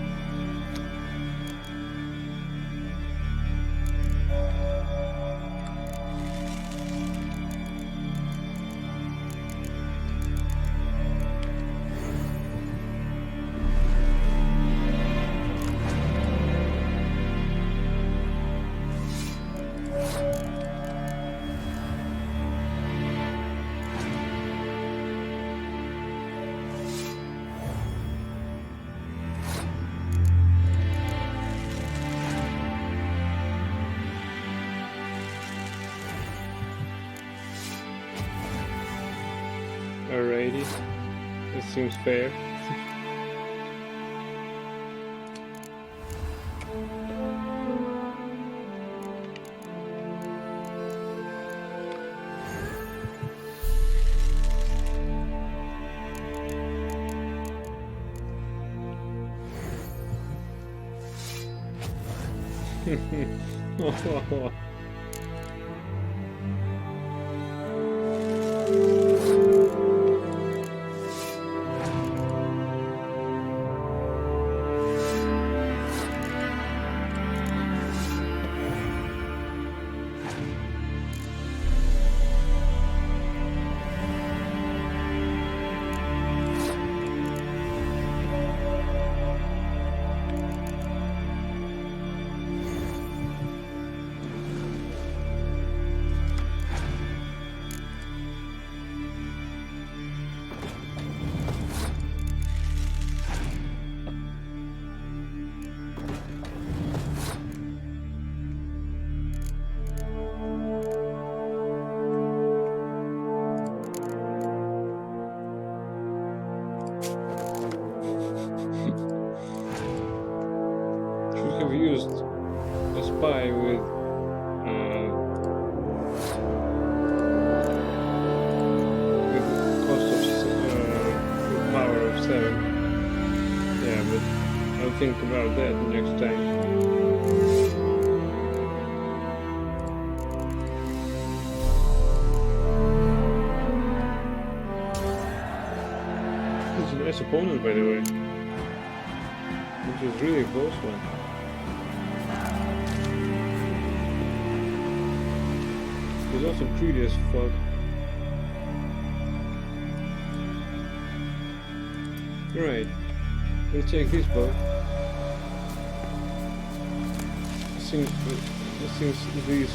Speaker 6: Alrighty, that seems fair. Have used a spy with cost of power of 7. Yeah, but I'll think about that next time. He's a nice opponent, by the way. Which is really a close one. He's also greedy as fuck. Right, let's take this boat. Since this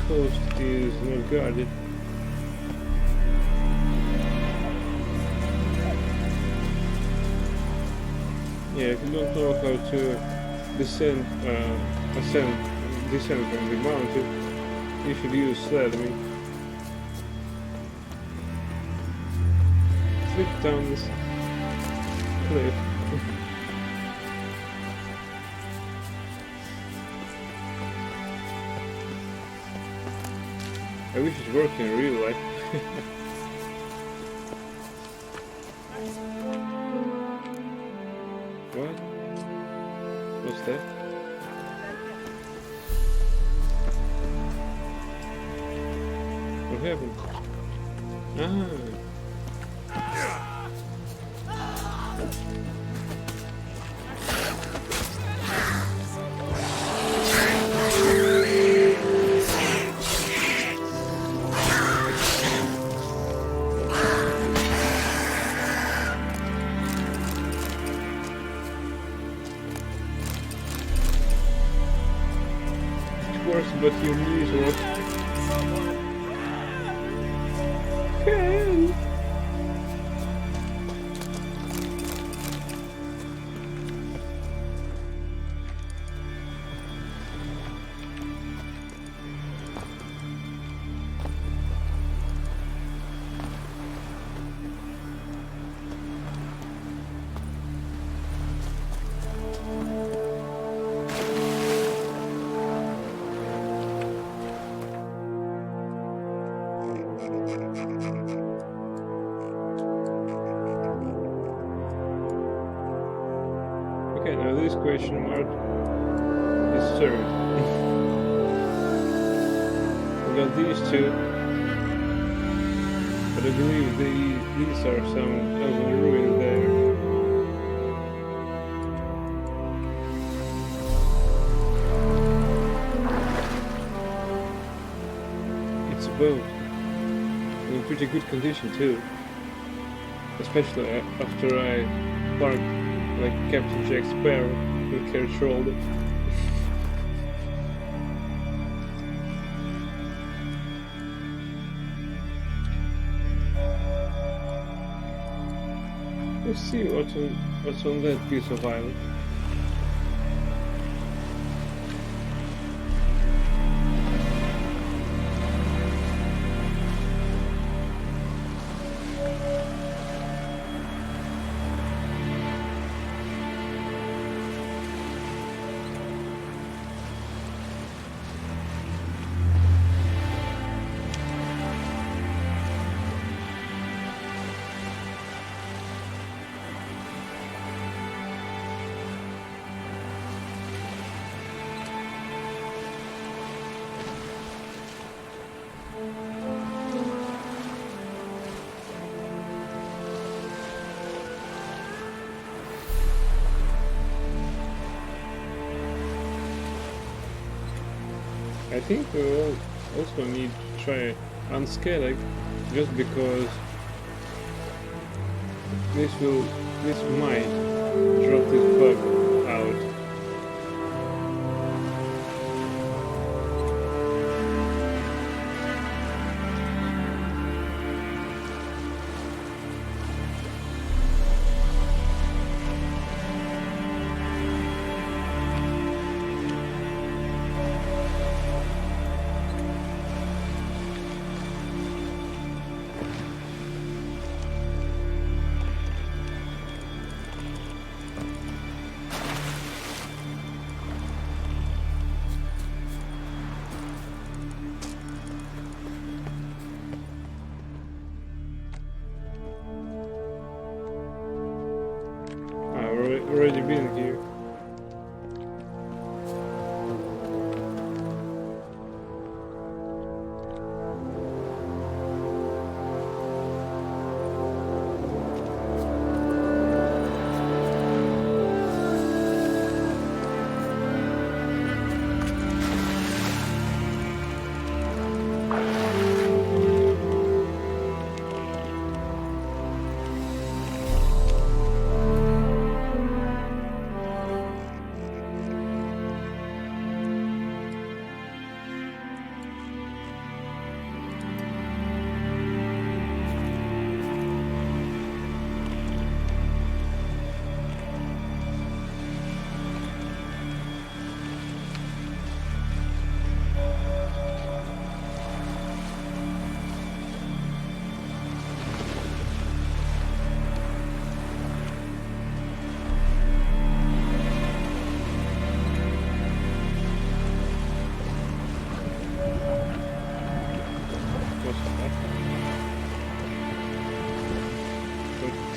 Speaker 6: coast is not guarded. Yeah, if you don't know how to descend from the mountain, you should use sled. I mean, slip down this cliff. I wish it worked in real life. What? What's that? What happened? Ah. Worse, but your knees work. Help! Okay, now this question mark is third. We got these two, but I believe these are some elven ruins there. It's a boat, in pretty good condition too, especially after I parked like Captain Jack Sparrow with Care Shoulder. Let's see what's on that piece of island. I think we will also need to try unscaling, just because this might drop this bug out. Already been here.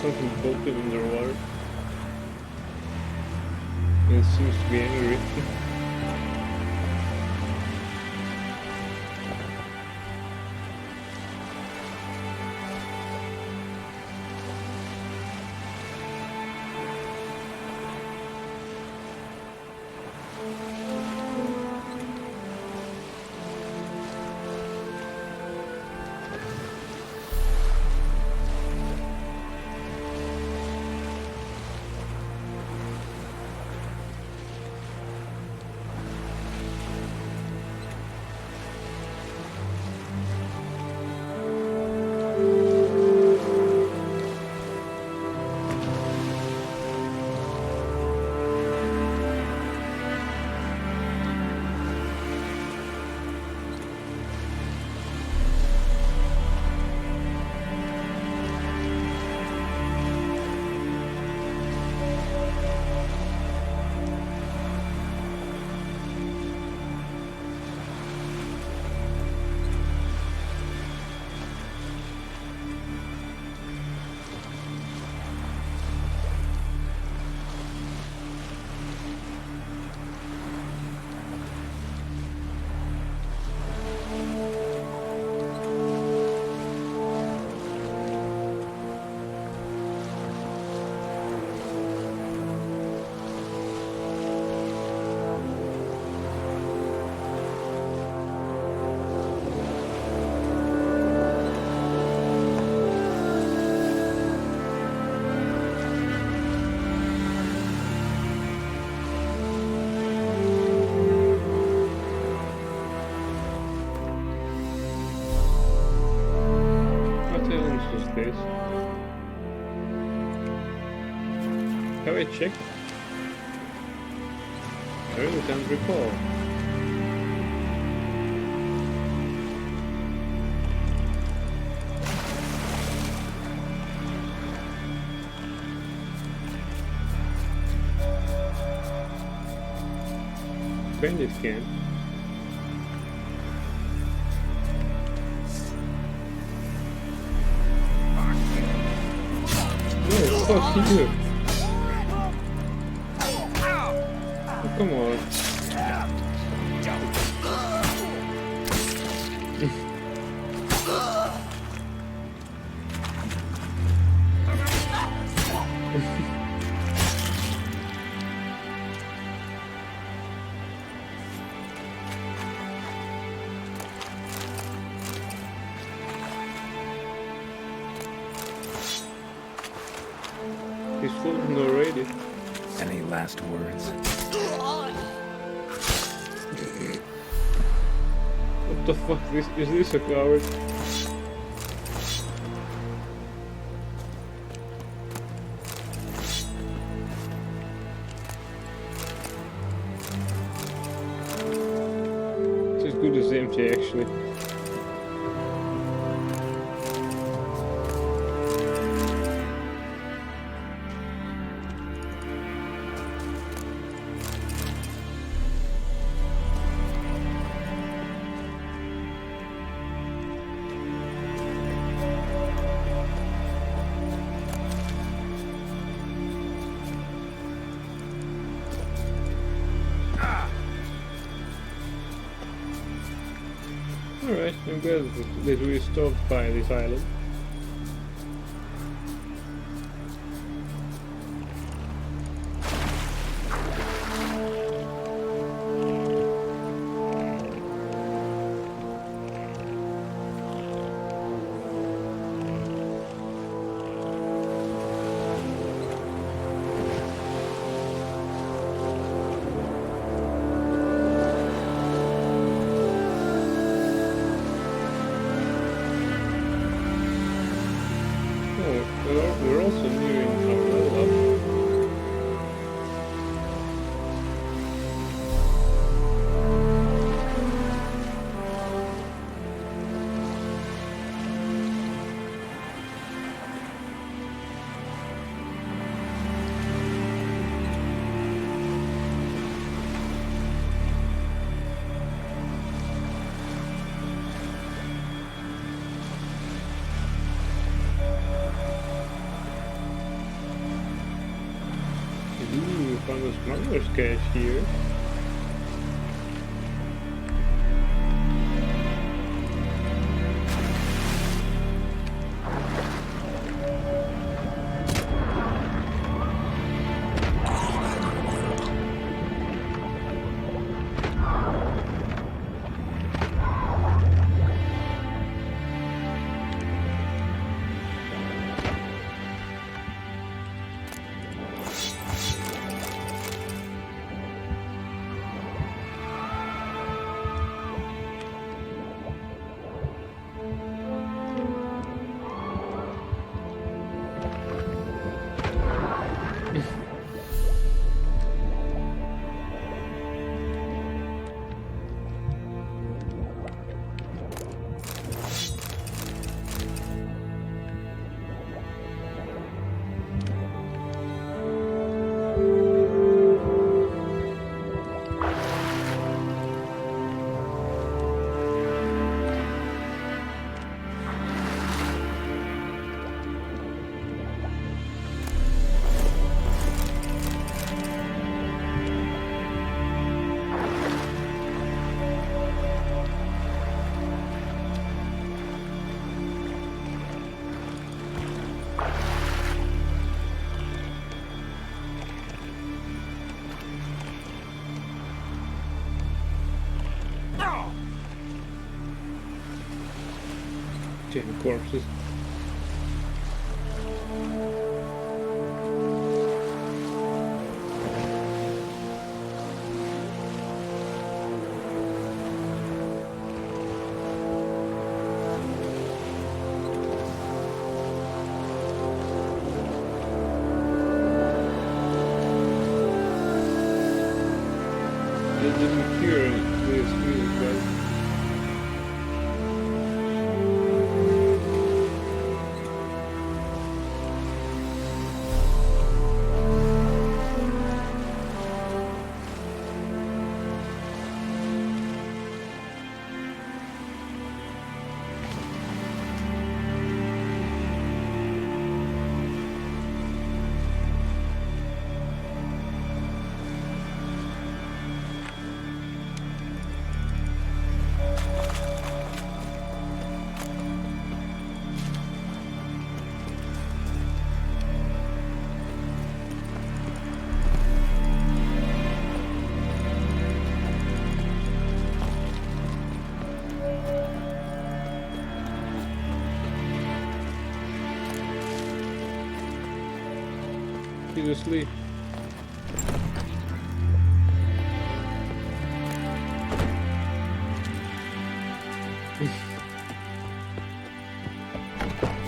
Speaker 6: Something bolted underwater. It seems to be angry. I check? I really can't recall. Bandit camp. No, fuck you. Oh, come on. He's floating already.
Speaker 9: Any last words?
Speaker 6: What the fuck? Is this a coward? It's as good as empty, actually. Alright, I'm glad that we stopped by this island. We're also nearing our level up. Ooh, found a smuggler's cache here. Damn corpses. didn't hear this music, right? He's asleep.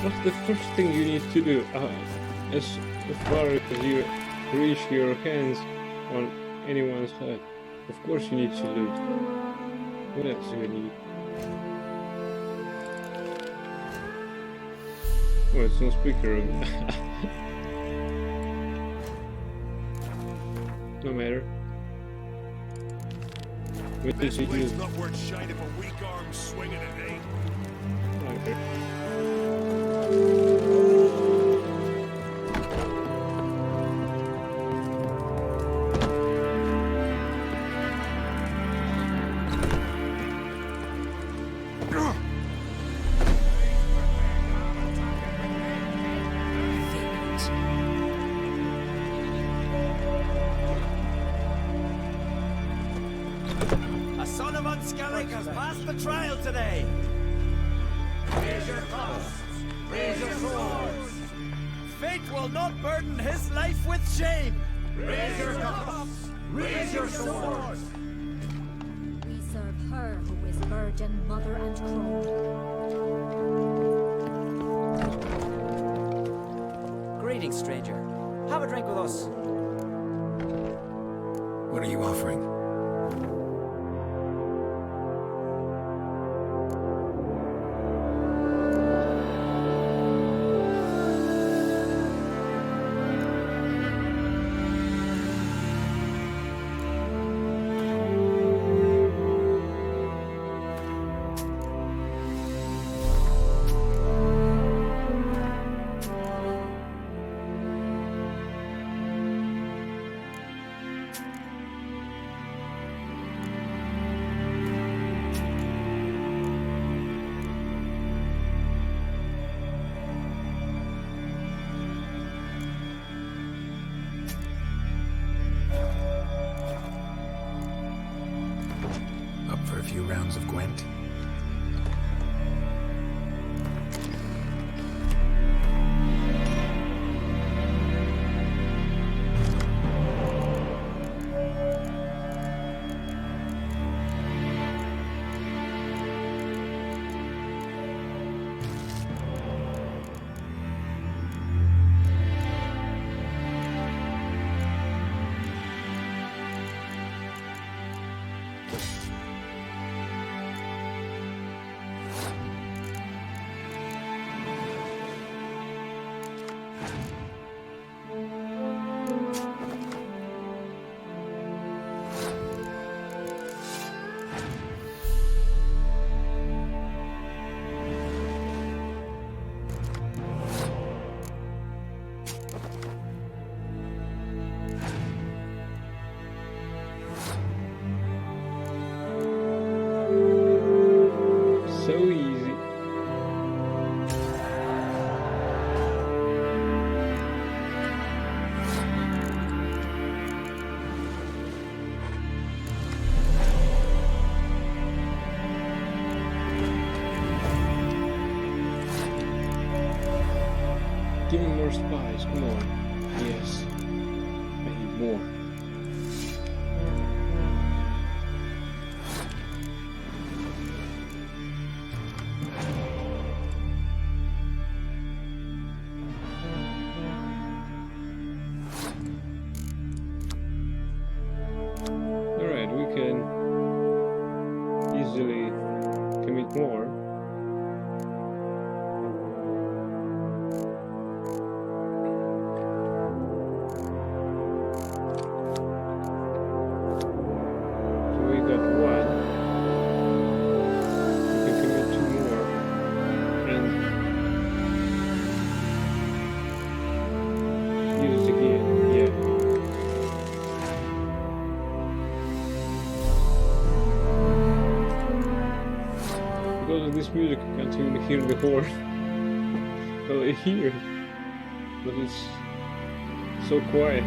Speaker 6: What's the first thing you need to do as far as you reach your hands on anyone's head? Of course you need to loot. What else do you need? Oh, it's no speaker room. No matter. What did you use?
Speaker 5: Not worth shite if a weak arm swinging it, eh?
Speaker 6: Okay.
Speaker 3: A son of Unskellig has passed the trial today. Raise your cups, raise your swords. Fate will not burden his life with shame. Raise your cups, raise your swords.
Speaker 14: We serve her who is virgin, mother, and crone.
Speaker 3: Greetings, stranger. Have a drink with us.
Speaker 9: What are you offering? For a few rounds of Gwent? So easy. Give me more spies, come on. Yes. I need more. Alright, we can
Speaker 6: eventually commit more. So we got one. We can commit two more. And use it again, yeah. Because of this music, I can't even hear the horn. Well, I hear it, but it's so quiet.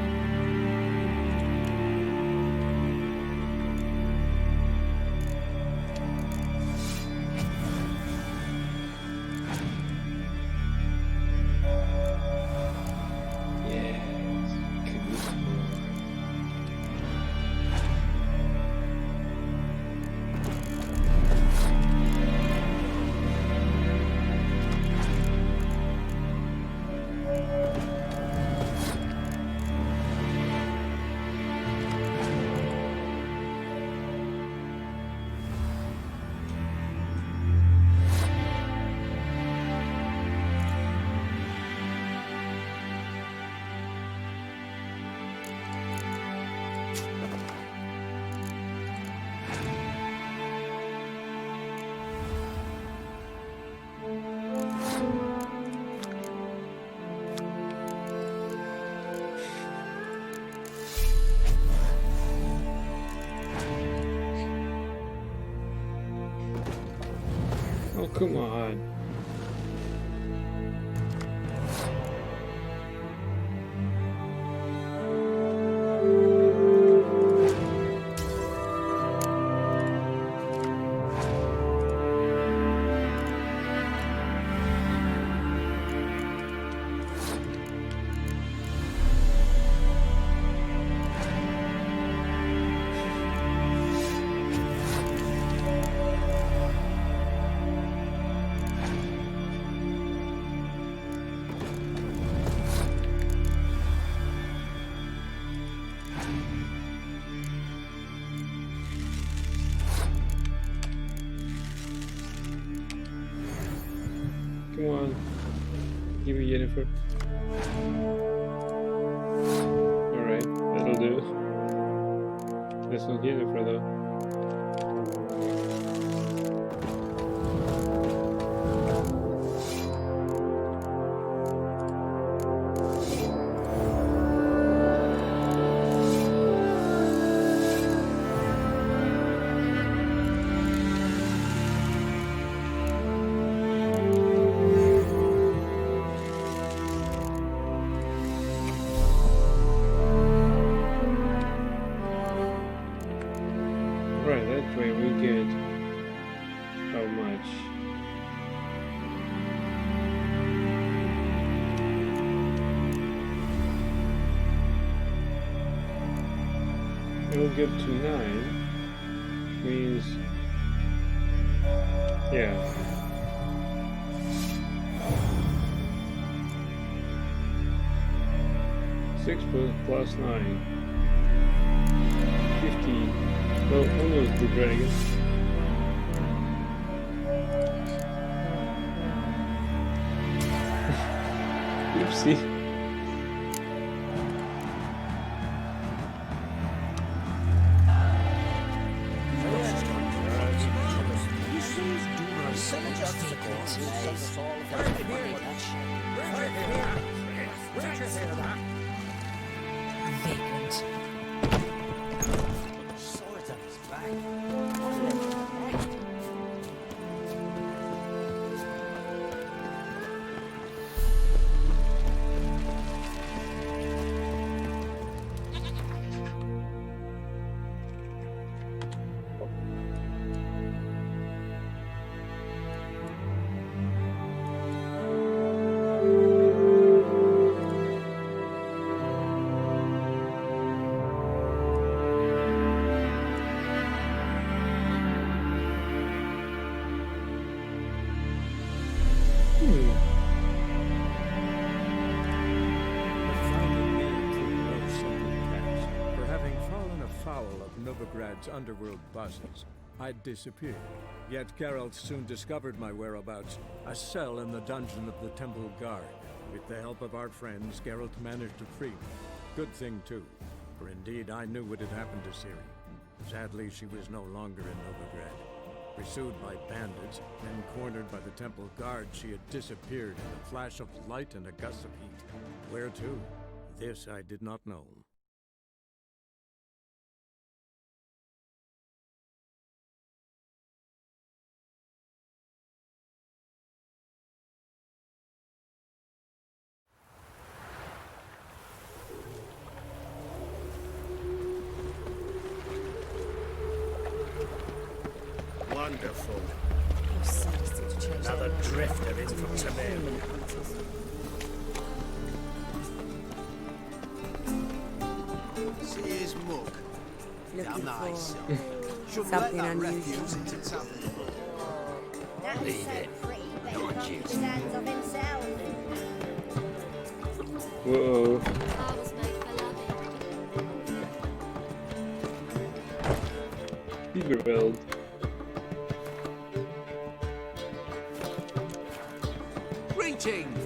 Speaker 6: Oh, come on. Come on. Give me Yennefer. Alright, that'll do. That's not Yennefer though. Right, that way we get how much? We'll get to 9, which means, yeah. Six plus 9, 15. Well, almost the dragon. Oopsie.
Speaker 3: Vagrant. Swords on his back.
Speaker 1: For having fallen afoul of Novigrad's underworld bosses, I'd disappeared. Yet Geralt soon discovered my whereabouts, a cell in the dungeon of the Temple Guard. With the help of our friends, Geralt managed to free me. Good thing, too, for indeed I knew what had happened to Ciri. Sadly, she was no longer in Novigrad. Pursued by bandits, then cornered by the Temple Guard, she had disappeared in a flash of light and a gust of heat. Where to? This I did not know.
Speaker 5: Wonderful. Another drifter in from Temeria.
Speaker 18: See his mug.
Speaker 3: Looking
Speaker 18: nice.
Speaker 3: for something unusual.
Speaker 14: That is so pretty, but he can't keep his hands off himself.
Speaker 6: Whoa. Beaverveld.
Speaker 16: Greetings!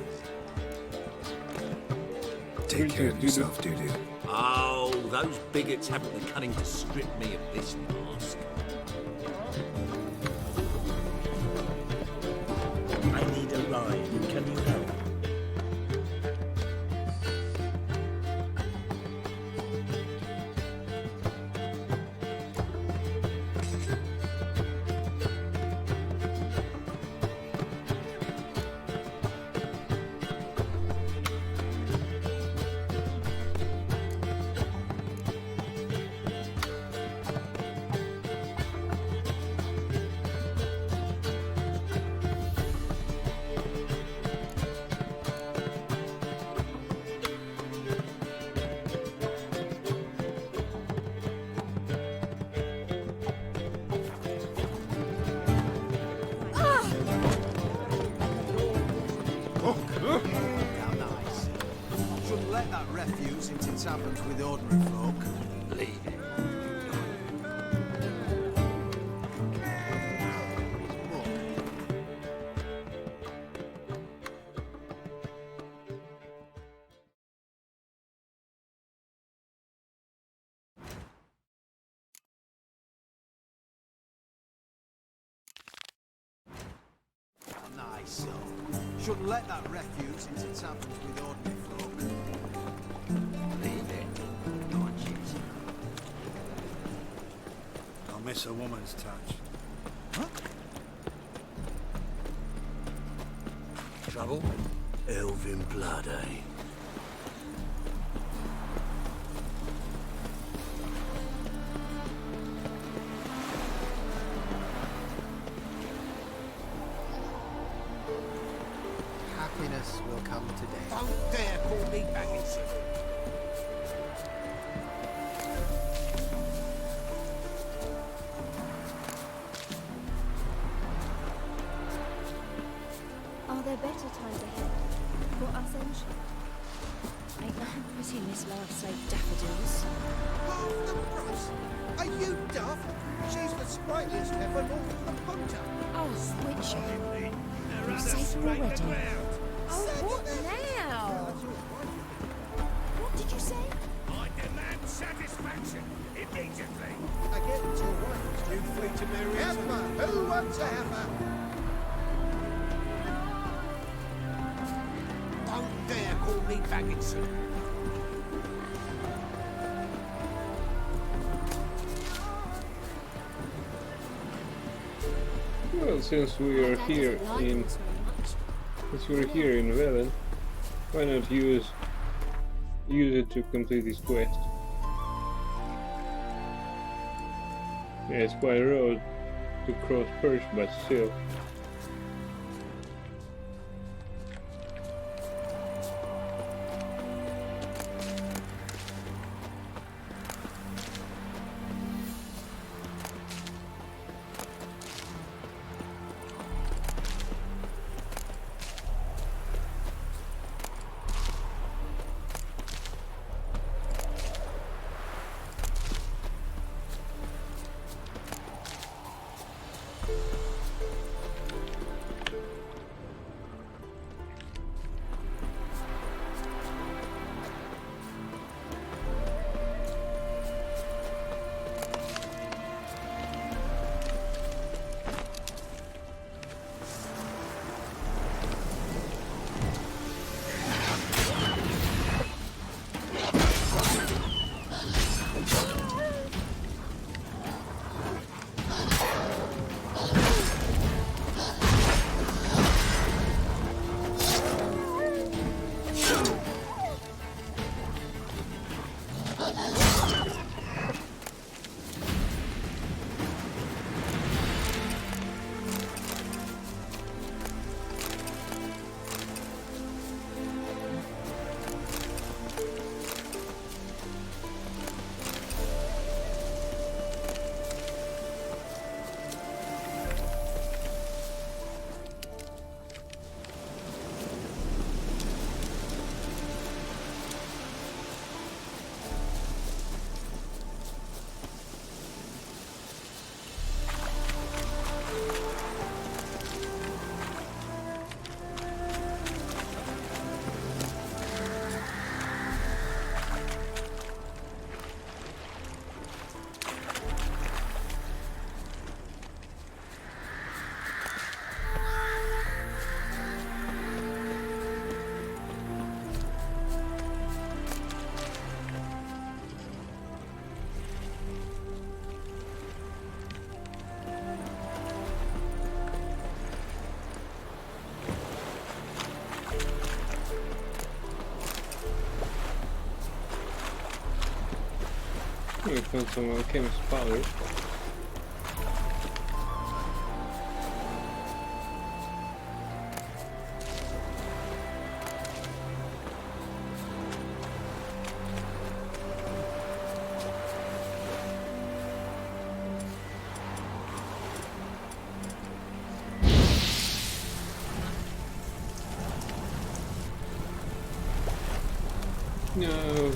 Speaker 9: Take care of yourself, Dudu.
Speaker 16: Oh, those bigots haven't the cunning to strip me of this mask.
Speaker 5: I need a ride. Can you help?
Speaker 18: How nice. Shouldn't let that refuse into taverns with ordinary folk.
Speaker 16: Leave it.
Speaker 18: How nice. Shouldn't let that refuse into taverns with ordinary folk.
Speaker 16: Leave it.
Speaker 18: Don't miss a woman's touch.
Speaker 5: Trouble? Elven blood, eh?
Speaker 18: Happiness will come today.
Speaker 7: Don't dare call me Baggins.
Speaker 14: Are there better times ahead for us ancient? Ain't nothing pretty in this life save daffodils.
Speaker 18: Half the price? Are you daft? She's the sprightliest heifer north of the Punta.
Speaker 14: Oh, Witcher. We've saved her already. Oh, what now? What did you say?
Speaker 7: I demand satisfaction immediately.
Speaker 18: Again, your wife is too free to marry. Heifer! Who wants a heifer?
Speaker 7: Don't dare call me Bagginson.
Speaker 6: Well, since we are here in Velen, why not use it to complete this quest? Yeah, it's quite a road to cross first, but still. We found some alchemist powder. No.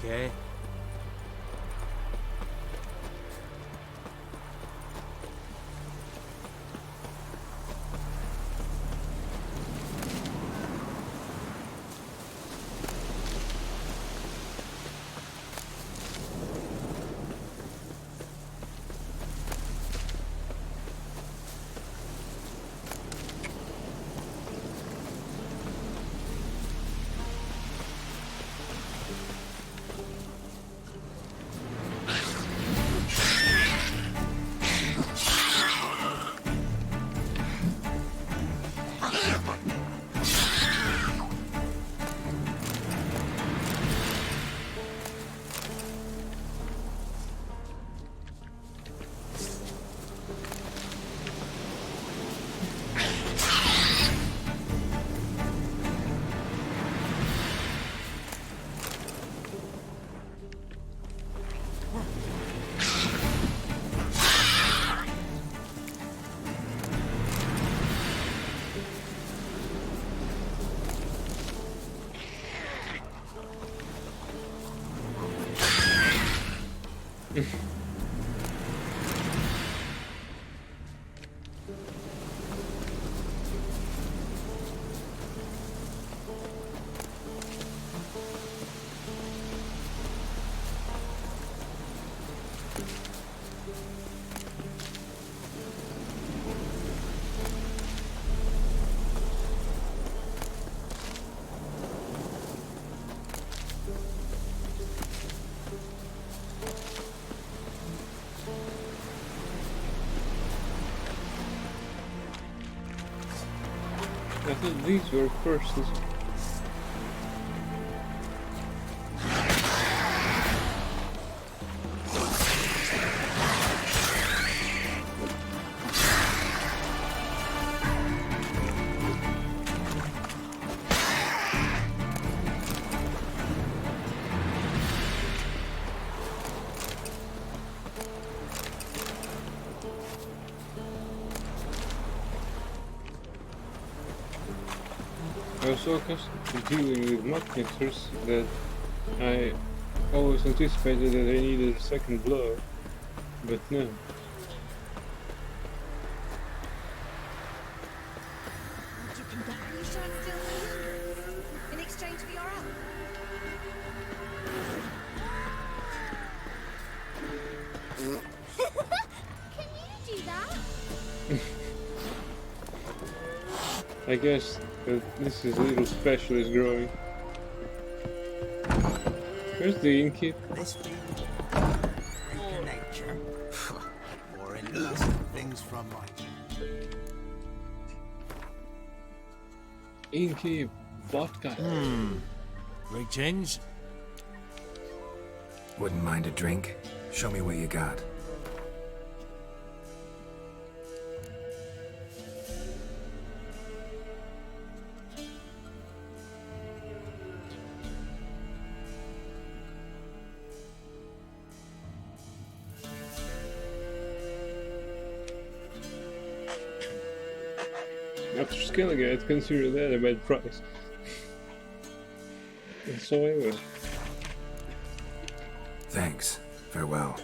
Speaker 16: Okay. I thought these were persons. I was so accustomed to dealing with mudknitters that I always anticipated that I needed a second blow, but no.
Speaker 14: In exchange for your help. Can you do that?
Speaker 6: I guess this is a little specialist growing. Where's the innkeep?
Speaker 18: This freak nature. More interesting things from my
Speaker 6: Innkeep, vodka.
Speaker 16: Greetings.
Speaker 9: Wouldn't mind a drink? Show me what you got.
Speaker 6: After Skellige, I'd consider that a bad price. And so I will.
Speaker 9: Thanks. Farewell.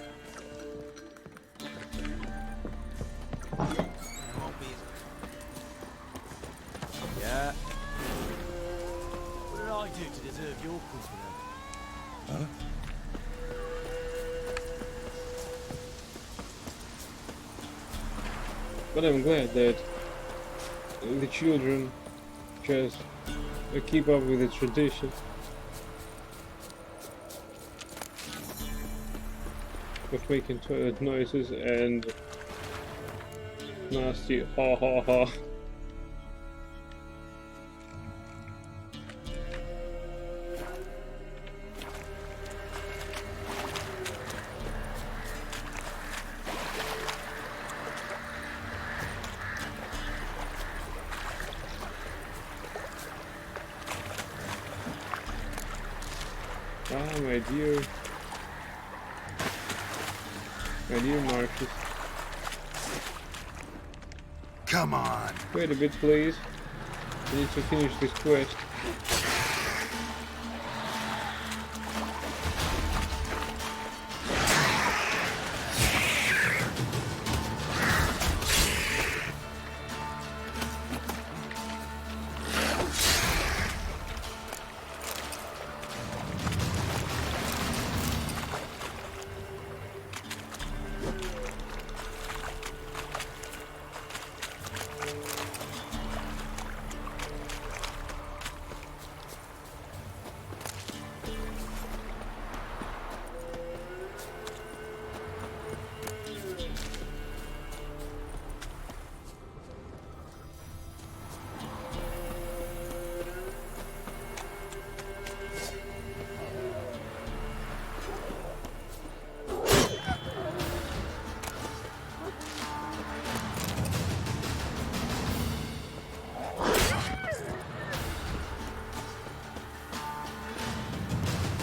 Speaker 16: But I'm glad that the children just keep up with the tradition of making toilet noises and nasty ha ha ha. Ah, my dear Marcus.
Speaker 5: Come on.
Speaker 16: Wait a bit, please. I need to finish this quest.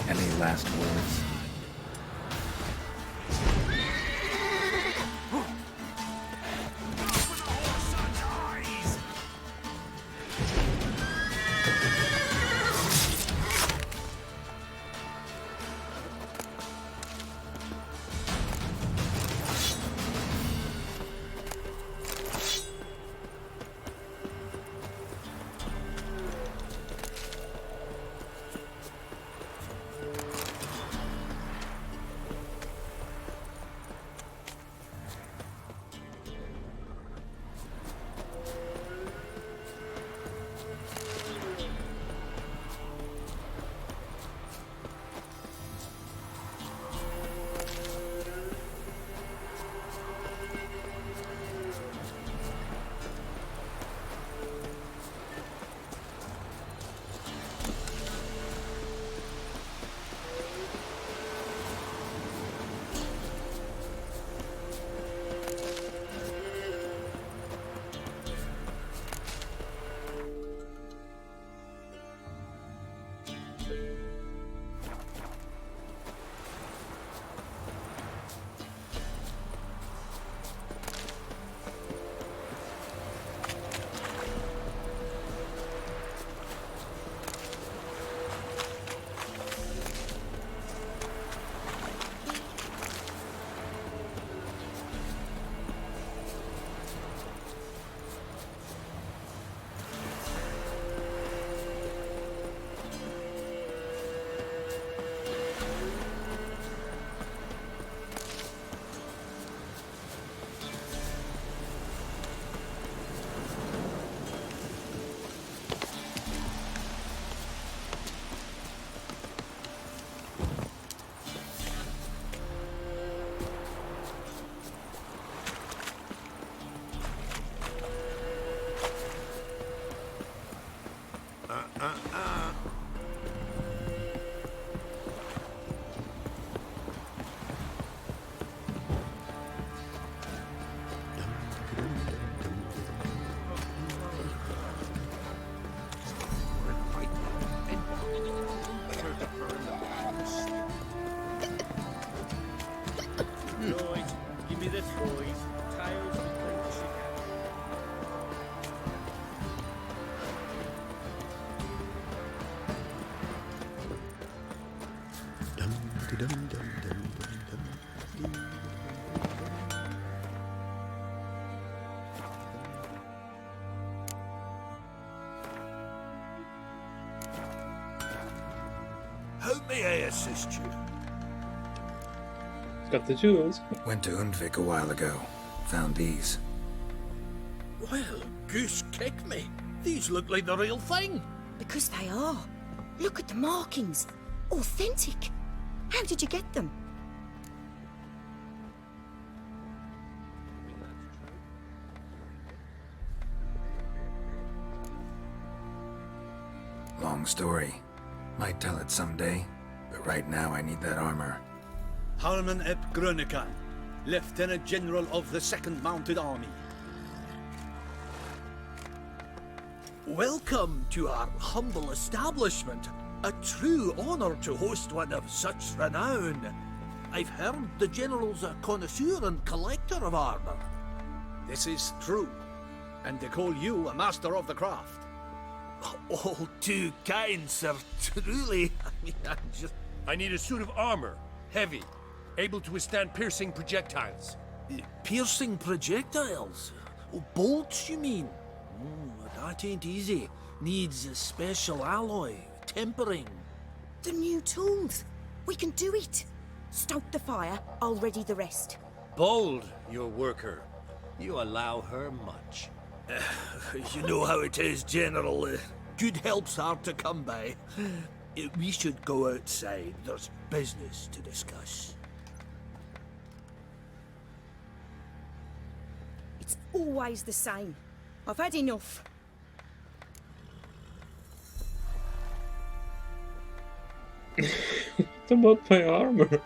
Speaker 9: Any last words?
Speaker 2: Lloyd, give me the toys. Tired of playing the shit.
Speaker 7: How may I assist you?
Speaker 16: Got the jewels.
Speaker 9: Went to Undvik a while ago. Found these.
Speaker 7: Well, goose kick me. These look like the real thing.
Speaker 14: Because they are. Look at the markings. Authentic. How did you get them?
Speaker 9: Long story. Might tell it someday, but right now I need that armor.
Speaker 19: Harman ep Grönekan, Lieutenant General of the 2nd Mounted Army.
Speaker 2: Welcome to our humble establishment. A true honor to host one of such renown. I've heard the General's a connoisseur and collector of armor.
Speaker 19: This is true, and they call you a master of the craft.
Speaker 2: All too kind, sir. Truly.
Speaker 20: I need a suit of armor. Heavy. Able to withstand piercing projectiles.
Speaker 2: Piercing projectiles? Oh, bolts, you mean? That ain't easy. Needs a special alloy. Tempering.
Speaker 14: The new tools. We can do it. Stoke the fire, I'll ready the rest.
Speaker 20: Bold, your worker. You allow her much.
Speaker 2: You know how it is, General. Good help's hard to come by. We should go outside. There's business to discuss.
Speaker 14: It's always the same. I've had enough.
Speaker 16: What about my armor?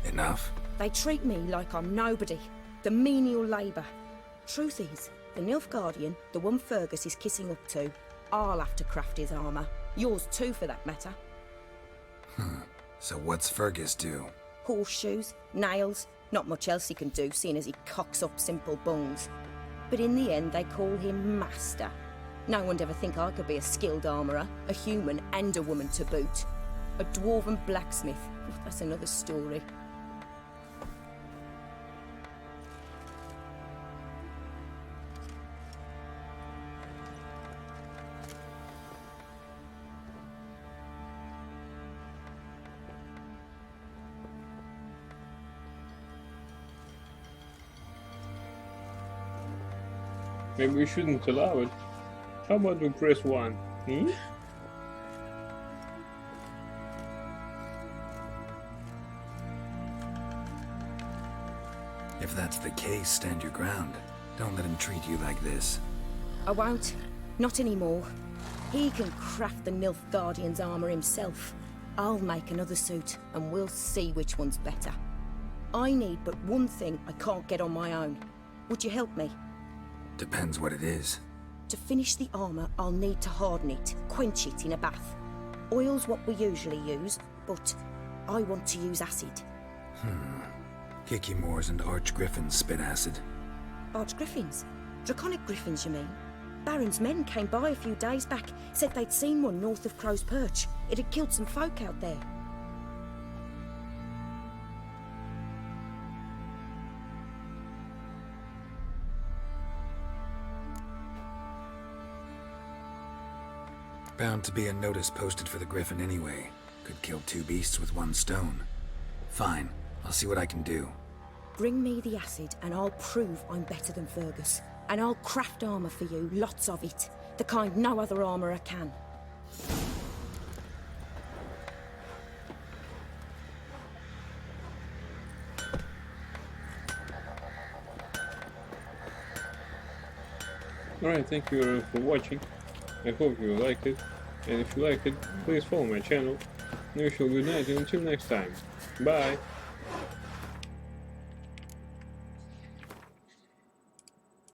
Speaker 9: Enough.
Speaker 14: They treat me like I'm nobody. The menial labour. Truth is, the Nilfgaardian, the one Fergus is kissing up to, I'll have to craft his armour. Yours too, for that matter.
Speaker 9: So what's Fergus do?
Speaker 14: Horseshoes, nails, not much else he can do, seeing as he cocks up simple bones. But in the end, they call him Master. No one'd ever think I could be a skilled armourer, a human and a woman to boot. A dwarven blacksmith, that's another story.
Speaker 16: Maybe we shouldn't allow it. How about we press 1? Hmm?
Speaker 9: If that's the case, stand your ground. Don't let him treat you like this.
Speaker 14: I won't. Not anymore. He can craft the Nilfgaardian's armour himself. I'll make another suit, and we'll see which one's better. I need but one thing I can't get on my own. Would you help me?
Speaker 9: Depends what it is.
Speaker 14: To finish the armour, I'll need to harden it, quench it in a bath. Oil's what we usually use, but I want to use acid.
Speaker 9: Kikimoors and Archgriffins spit acid.
Speaker 14: Archgriffins? Draconic griffins, you mean? Baron's men came by a few days back, said they'd seen one north of Crow's Perch. It had killed some folk out there.
Speaker 9: Bound to be a notice posted for the Griffin anyway. Could kill 2 beasts with 1 stone. Fine, I'll see what I can do.
Speaker 14: Bring me the acid and I'll prove I'm better than Fergus. And I'll craft armour for you, lots of it. The kind no other armourer can.
Speaker 16: Alright, thank you for watching. I hope you liked it. And if you liked it, please follow my channel. And wish you a good night and until next time. Bye!